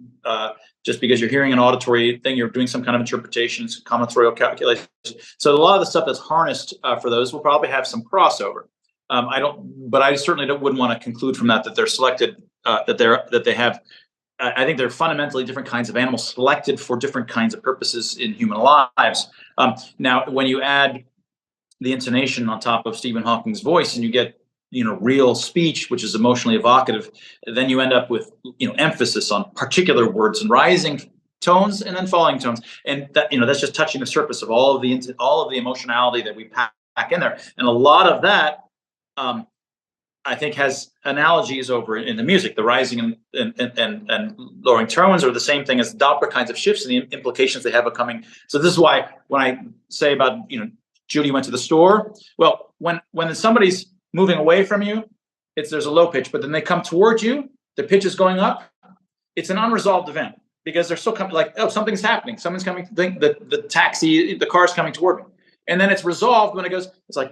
Just because you're hearing an auditory thing, you're doing some kind of interpretation, some combinatorial calculation. So a lot of the stuff that's harnessed for those will probably have some crossover. But I certainly wouldn't want to conclude from that they're selected, that they have. I think they're fundamentally different kinds of animals selected for different kinds of purposes in human lives. Now, when you add the intonation on top of Stephen Hawking's voice, and you get real speech, which is emotionally evocative. Then you end up with emphasis on particular words and rising tones and then falling tones, and that's just touching the surface of all of the emotionality that we pack in there, and a lot of that. I think has analogies over in the music. The rising and lowering tones are the same thing as Doppler kinds of shifts and the implications they have of coming. So this is why when I say about Judy went to the store. Well, when somebody's moving away from you, there's a low pitch, but then they come towards you, the pitch is going up. It's an unresolved event because they're still coming. Like, oh, something's happening. Someone's coming. The car's coming toward me. And then it's resolved when it's like,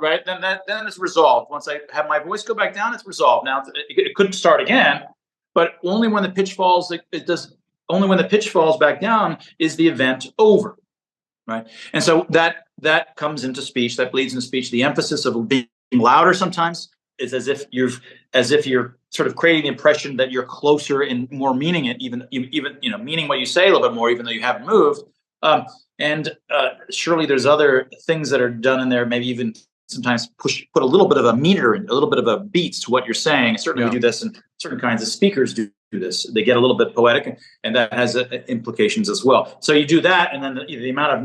right? Then it's resolved. Once I have my voice go back down, it's resolved. Now it could start again, but only when the pitch falls, only when the pitch falls back down is the event over, right? And so that comes into speech, that bleeds into speech. The emphasis of being louder sometimes is as if you're sort of creating the impression that you're closer and more meaning it, even meaning what you say a little bit more, even though you haven't moved. And surely there's other things that are done in there. Maybe even sometimes put a little bit of a meter and a little bit of a beat to what you're saying. Certainly we do this, and certain kinds of speakers do this. They get a little bit poetic, and that has implications as well. So you do that, and then the amount of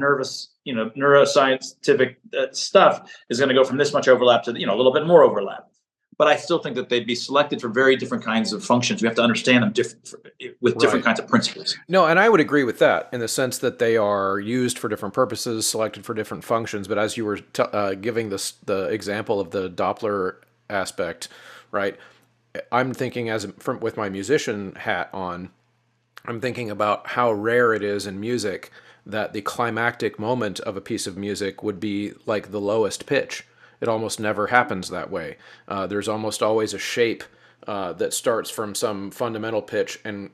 neuroscientific stuff is going to go from this much overlap to a little bit more overlap. But I still think that they'd be selected for very different kinds of functions. We have to understand them with different kinds of principles. No, and I would agree with that in the sense that they are used for different purposes, selected for different functions. But as you were giving the example of the Doppler aspect, right? I'm thinking with my musician hat on, I'm thinking about how rare it is in music that the climactic moment of a piece of music would be like the lowest pitch. It almost never happens that way. There's almost always a shape that starts from some fundamental pitch and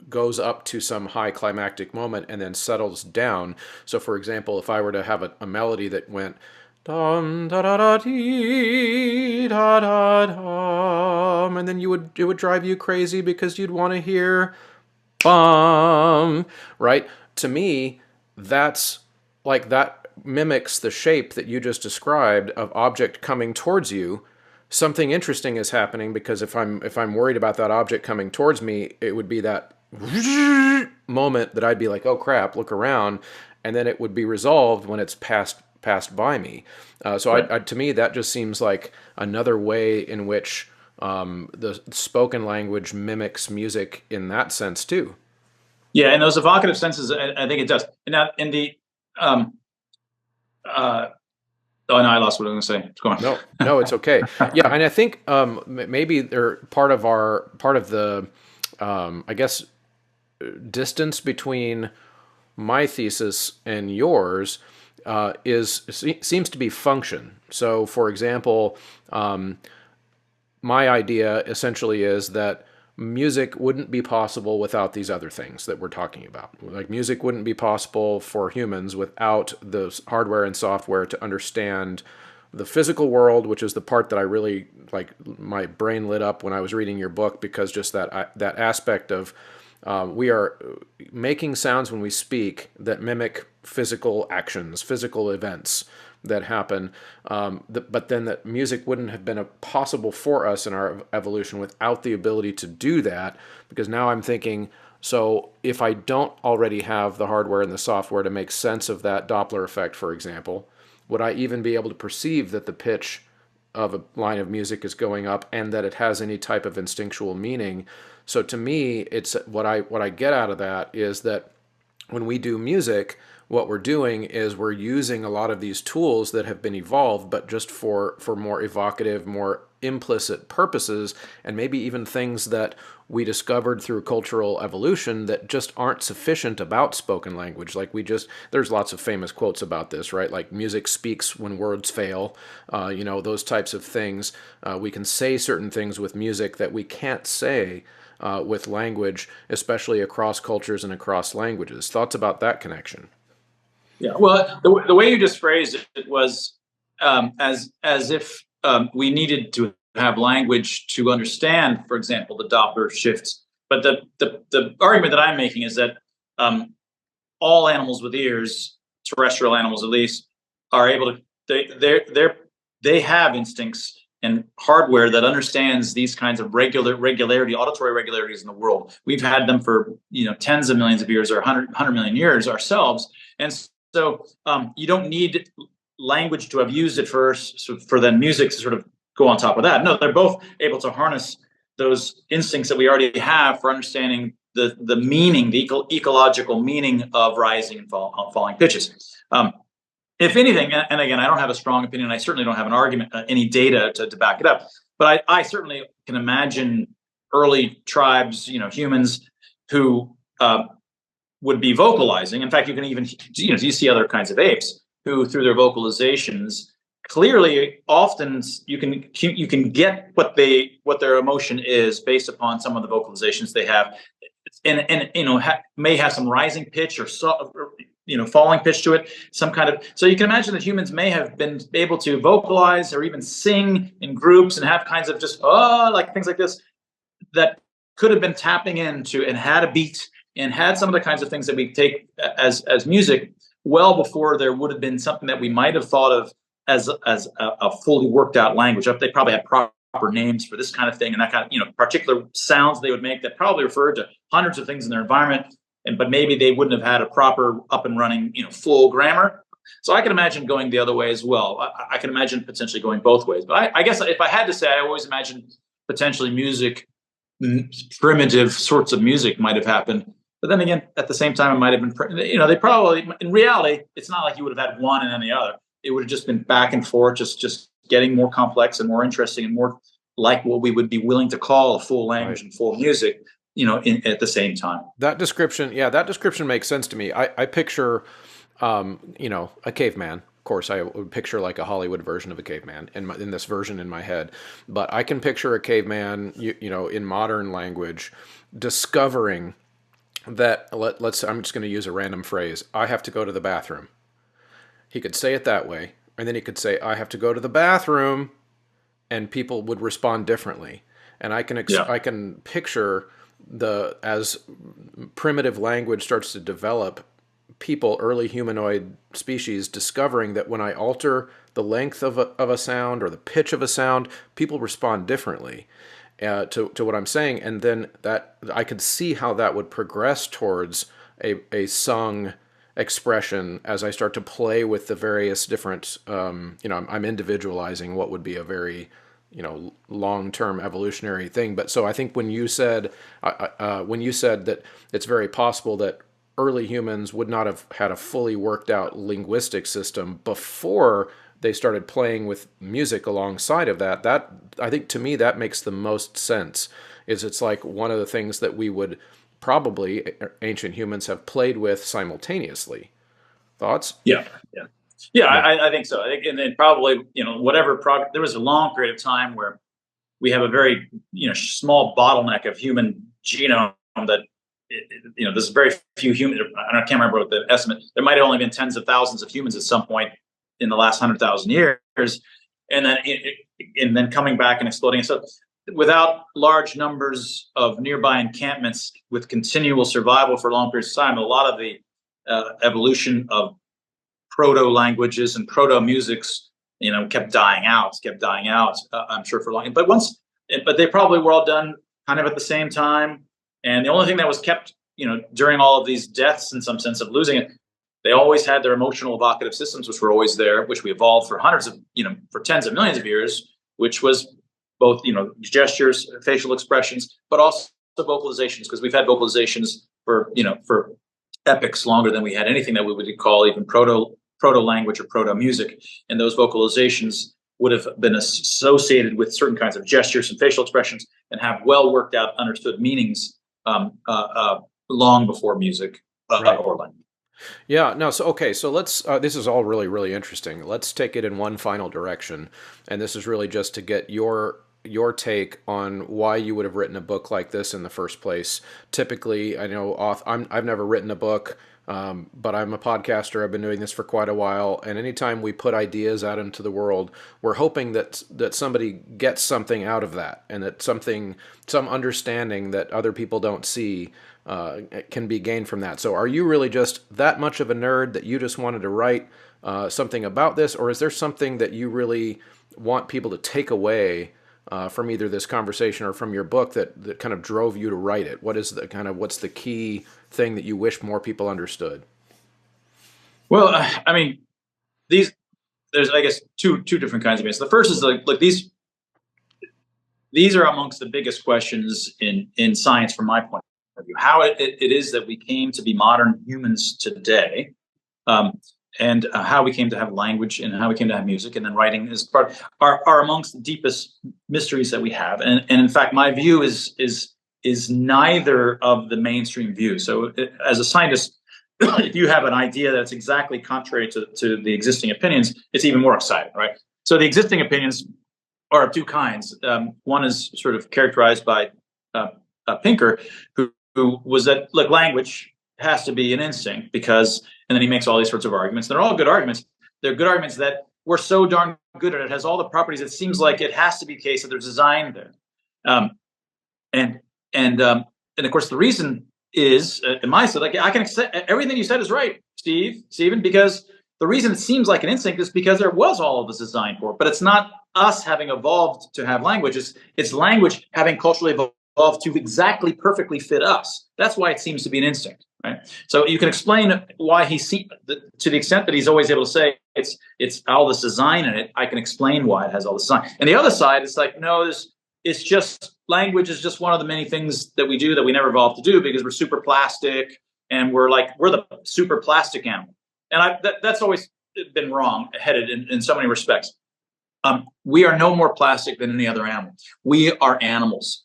goes up to some high climactic moment and then settles down. So, for example, if I were to have a melody that went dum da da da dee da da dum, and then it would drive you crazy because you'd want to hear bum, right? To me, that's like that mimics the shape that you just described of object coming towards you. Something interesting is happening because if I'm worried about that object coming towards me, it would be that moment that I'd be like, oh crap, look around, and then it would be resolved when it's passed by me. To me, that just seems like another way in which the spoken language mimics music in that sense too. Yeah, in those evocative senses, I think it does. And now in the oh no, I lost what I was going to say. Go on. No, it's okay. Yeah, and I think maybe they're part of the I guess distance between my thesis and yours seems to be function. So, for example, my idea essentially is that music wouldn't be possible without these other things that we're talking about. Like music wouldn't be possible for humans without the hardware and software to understand the physical world, which is the part that I really like. My brain lit up when I was reading your book because just that aspect of we are making sounds when we speak that mimic physical actions, physical events that happen, but then that music wouldn't have been possible for us in our evolution without the ability to do that, because now I'm thinking, so if I don't already have the hardware and the software to make sense of that Doppler effect, for example, would I even be able to perceive that the pitch of a line of music is going up and that it has any type of instinctual meaning? So to me, it's what I get out of that is that when we do music, what we're doing is we're using a lot of these tools that have been evolved, but just for more evocative, more implicit purposes, and maybe even things that we discovered through cultural evolution that just aren't sufficient about spoken language. Like there's lots of famous quotes about this, right? Like music speaks when words fail, those types of things. We can say certain things with music that we can't say with language, especially across cultures and across languages. Thoughts about that connection? Yeah, well, the way you just phrased it was as if we needed to have language to understand, for example, the Doppler shifts. But the argument that I'm making is that all animals with ears, terrestrial animals at least, are able to they have instincts and hardware that understands these kinds of auditory regularities in the world. We've had them for tens of millions of years or 100 million years ourselves, and so you don't need language to have used it first for then music to sort of go on top of that. No, they're both able to harness those instincts that we already have for understanding the meaning, the ecological meaning of rising and falling pitches. If anything, and again, I don't have a strong opinion. I certainly don't have an argument, any data to back it up. But I certainly can imagine early tribes, humans who would be vocalizing. In fact, you can even, you see other kinds of apes who, through their vocalizations, clearly, often you can get what their emotion is based upon some of the vocalizations they have, and may have some rising pitch or falling pitch to it, some kind of. So you can imagine that humans may have been able to vocalize or even sing in groups and have kinds of just like things like this that could have been tapping into and had a beat and had some of the kinds of things that we take as music well before there would have been something that we might have thought of as a fully worked out language. They probably had proper names for this kind of thing and that kind of particular sounds they would make that probably referred to hundreds of things in their environment, but maybe they wouldn't have had a proper up and running full grammar. So I can imagine going the other way as well. I can imagine potentially going both ways. But I guess if I had to say, I always imagine potentially music, primitive sorts of music might have happened. But then again, at the same time, it might have been, they probably, in reality, it's not like you would have had one and then the other. It would have just been back and forth, just getting more complex and more interesting and more like what we would be willing to call a full language and full music, at the same time. That description makes sense to me. I picture, a caveman. Of course, I would picture like a Hollywood version of a caveman in this version in my head. But I can picture a caveman, in modern language, discovering that I'm just going to use a random phrase. I have to go to the bathroom. He could say it that way, and then he could say, I have to go to the bathroom, and people would respond differently. And I can picture as primitive language starts to develop, early humanoid species discovering that when I alter the length of a sound or the pitch of a sound, people respond differently to what I'm saying. And then that I could see how that would progress towards a sung expression as I start to play with the various different, I'm individualizing what would be a very, long-term evolutionary thing. But so I think when you said that it's very possible that early humans would not have had a fully worked out linguistic system before they started playing with music alongside of that I think to me that makes the most sense. It's like one of the things that we would probably ancient humans have played with simultaneously. Thoughts? Yeah. I think so. I think, and then probably there was a long period of time where we have a very small bottleneck of human genome that there's very few human. I can't remember what the estimate. There might have only been tens of thousands of humans at some point in the last 100,000 years, and then coming back and exploding. So without large numbers of nearby encampments with continual survival for long periods of time, a lot of the evolution of proto-languages and proto-musics, kept dying out. I'm sure for long. But they probably were all done kind of at the same time. And the only thing that was kept, during all of these deaths, in some sense of losing it, they always had their emotional evocative systems, which were always there, which we evolved for for tens of millions of years, which was both, gestures, facial expressions, but also vocalizations, because we've had vocalizations for epochs longer than we had anything that we would call even proto language or proto music. And those vocalizations would have been associated with certain kinds of gestures and facial expressions and have well worked out, understood meanings long before music or language. Yeah, no, so let's, this is all really, really interesting. Let's take it in one final direction. And this is really just to get your your take on why you would have written a book like this in the first place. Typically, I know I've never written a book, but I'm a podcaster. I've been doing this for quite a while, and anytime we put ideas out into the world, we're hoping that somebody gets something out of that, and that some understanding that other people don't see can be gained from that. So, are you really just that much of a nerd that you just wanted to write something about this, or is there something that you really want people to take away from either this conversation or from your book that kind of drove you to write it? What's the key thing that you wish more people understood? Well, I mean, there's, I guess, two different kinds of answers. The first is like these are amongst the biggest questions in science from my point of view. How it is that we came to be modern humans today, and how we came to have language, and how we came to have music, and then writing is are amongst the deepest mysteries that we have. And in fact, my view is neither of the mainstream views. So as a scientist, if you have an idea that's exactly contrary to the existing opinions, it's even more exciting, right? So the existing opinions are of two kinds. One is sort of characterized by Pinker, who was that, look, language has to be an instinct because, and then he makes all these sorts of arguments. They're all good arguments. They're good arguments that we're so darn good at it. It has all the properties. It seems like it has to be the case that there's design there. And of course, the reason is, in my side, like, I can accept everything you said is right, Stephen, because the reason it seems like an instinct is because there was all of this design for it. But it's not us having evolved to have language. It's language having culturally evolved to exactly perfectly fit us. That's why it seems to be an instinct, right? So you can explain why to the extent that he's always able to say it's all this design in it. I can explain why it has all this design. And the other side is like, no, it's just language is just one of the many things that we do that we never evolved to do because we're super plastic and we're the super plastic animal. And that's always been wrong-headed in so many respects. We are no more plastic than any other animal. We are animals.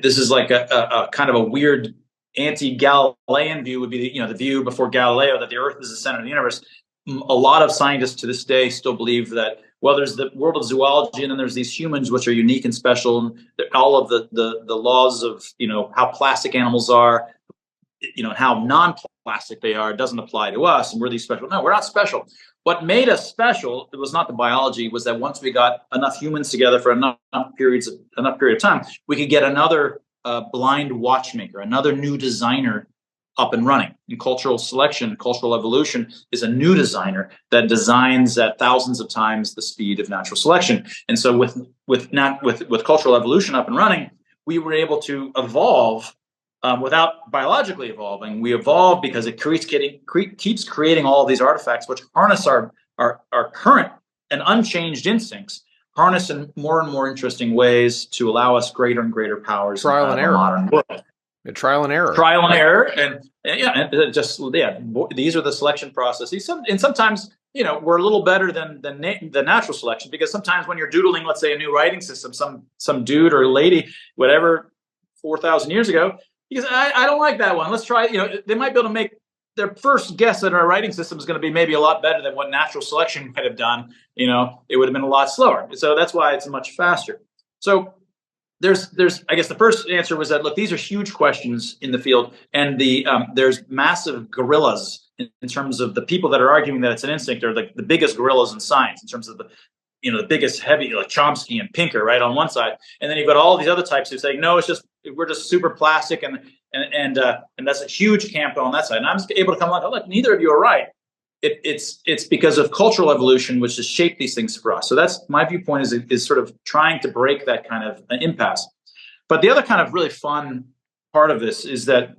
This is like a kind of a weird anti-Galilean view would be the view before Galileo that the Earth is the center of the universe. A lot of scientists to this day still believe that, well, there's the world of zoology and then there's these humans which are unique and special, and all of the laws of how plastic animals are, how non-plastic they are, doesn't apply to us, and we're these special. No, we're not special. What made us special, it was not the biology, was that once we got enough humans together for enough period of time, we could get another blind watchmaker, another new designer up and running. In cultural selection, cultural evolution is a new designer that designs at thousands of times the speed of natural selection. And so with cultural evolution up and running, we were able to evolve without biologically evolving. We evolve because it keeps creating all of these artifacts which harness our current and unchanged instincts, harness in more and more interesting ways to allow us greater and greater powers. Trial and error. Modern world. Trial and error. Trial and error, and these are the selection processes. And sometimes we're a little better than the natural selection, because sometimes when you're doodling, let's say, a new writing system, some dude or lady, whatever, 4,000 years ago, because I don't like that one. Let's try. They might be able to make their first guess at our writing system is going to be maybe a lot better than what natural selection might have done. It would have been a lot slower. So that's why it's much faster. So there's I guess the first answer was that, look, these are huge questions in the field, and there's massive gorillas in terms of the people that are arguing that it's an instinct, are like the biggest gorillas in science in terms of the biggest heavy, like Chomsky and Pinker, right, on one side, and then you've got all these other types who say, no, we're just super plastic, and that's a huge camp on that side. And I'm just able to come along, look, neither of you are right. It's because of cultural evolution which has shaped these things for us. So that's my viewpoint, is sort of trying to break that kind of impasse. But the other kind of really fun part of this is that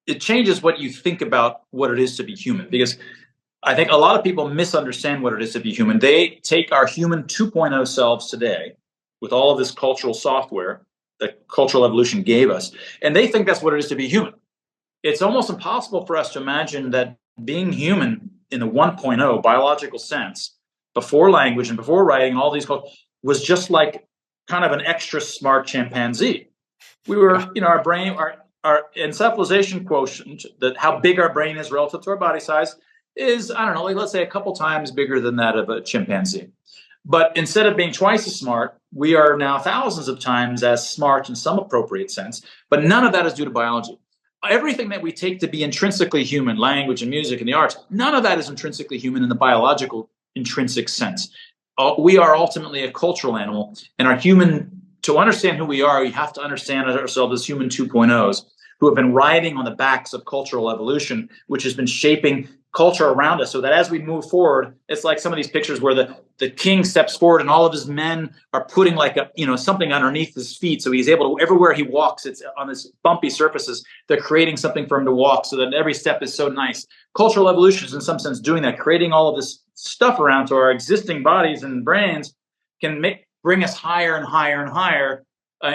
it changes what you think about what it is to be human, because I think a lot of people misunderstand what it is to be human. They take our human 2.0 selves today with all of this cultural software that cultural evolution gave us, and they think that's what it is to be human. It's almost impossible for us to imagine that being human in the 1.0 biological sense, before language and before writing, all these was just like kind of an extra smart chimpanzee. We were, our brain, our encephalization quotient, that how big our brain is relative to our body size, is, I don't know, let's say a couple times bigger than that of a chimpanzee. But instead of being twice as smart, we are now thousands of times as smart in some appropriate sense. But none of that is due to biology. Everything that we take to be intrinsically human, language and music and the arts, none of that is intrinsically human in the biological intrinsic sense. We are ultimately a cultural animal, and our human, to understand who we are, we have to understand ourselves as human 2.0s who have been riding on the backs of cultural evolution, which has been shaping culture around us, so that as we move forward, it's like some of these pictures where the king steps forward and all of his men are putting like something underneath his feet, so he's able to, everywhere he walks, it's on this bumpy surfaces, they're creating something for him to walk, so that every step is so nice. Cultural evolution is in some sense doing that, creating all of this stuff around, so our existing bodies and brains can bring us higher and higher and higher,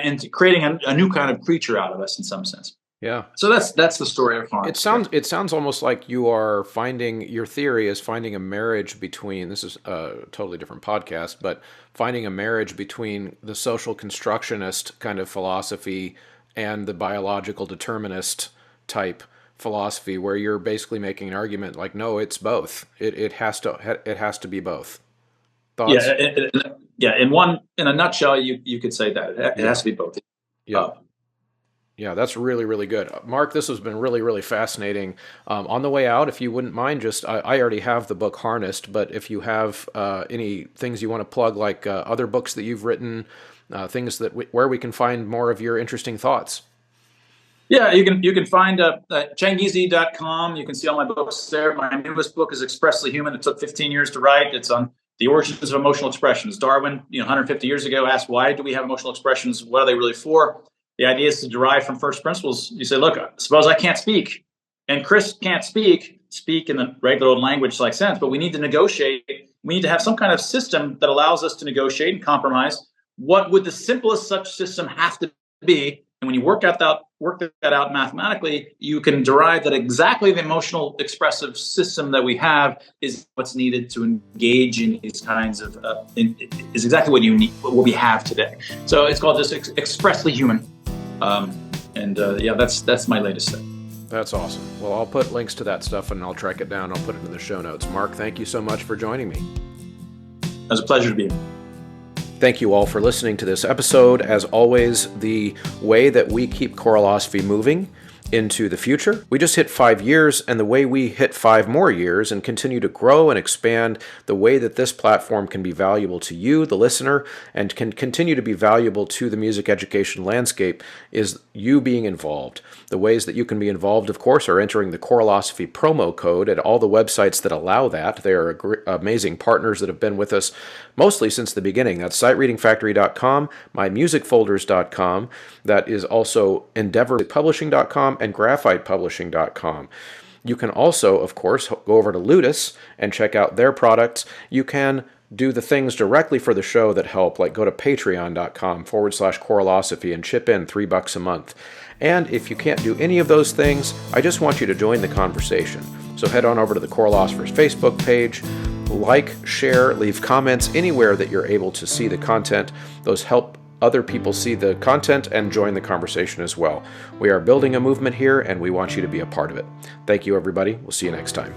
into creating a new kind of creature out of us in some sense. Yeah. So that's the story of farm. It sounds almost like you are finding, your theory is finding a marriage between, this is a totally different podcast, but finding a marriage between the social constructionist kind of philosophy and the biological determinist type philosophy, where you're basically making an argument like, no, it's both. It has to be both. Thoughts? Yeah. In a nutshell, you could say that it has to be both. Yeah. Yeah, that's really, really good. Mark, this has been really, really fascinating. On the way out, if you wouldn't mind, I already have the book Harnessed, but if you have any things you want to plug, like other books that you've written, things where we can find more of your interesting thoughts. Yeah, you can find Changizi.com. You can see all my books there. My newest book is Expressly Human. It took 15 years to write. It's on the origins of emotional expressions. Darwin, 150 years ago, asked, why do we have emotional expressions? What are they really for? The idea is to derive from first principles. You say, look, suppose I can't speak, and Chris can't speak in the regular old language like sense, but we need to negotiate. We need to have some kind of system that allows us to negotiate and compromise. What would the simplest such system have to be? And when you work that out mathematically, you can derive that exactly the emotional expressive system that we have is what's needed to engage in these kinds of is exactly what you need, what we have today. So it's called just Expressly Human. That's my latest step. That's awesome. Well, I'll put links to that stuff and I'll track it down. I'll put it in the show notes. Mark, thank you so much for joining me. It was a pleasure to be here. Thank you all for listening to this episode. As always, the way that we keep Choral moving into the future, we just hit 5 years, and the way we hit 5 more years and continue to grow and expand, the way that this platform can be valuable to you, the listener, and can continue to be valuable to the music education landscape is you being involved. The ways that you can be involved, of course, are entering the Choralosophy promo code at all the websites that allow that. They are amazing partners that have been with us mostly since the beginning. That's SightReadingFactory.com, MyMusicFolders.com. That is also EndeavorPublishing.com and GraphitePublishing.com. You can also, of course, go over to Ludus and check out their products. You can do the things directly for the show that help, like go to patreon.com/Choralosophy and chip in $3 a month. And if you can't do any of those things, I just want you to join the conversation. So head on over to the Choralosophers Facebook page, like, share, leave comments anywhere that you're able to see the content. Those help other people see the content and join the conversation as well. We are building a movement here, and we want you to be a part of it. Thank you, everybody. We'll see you next time.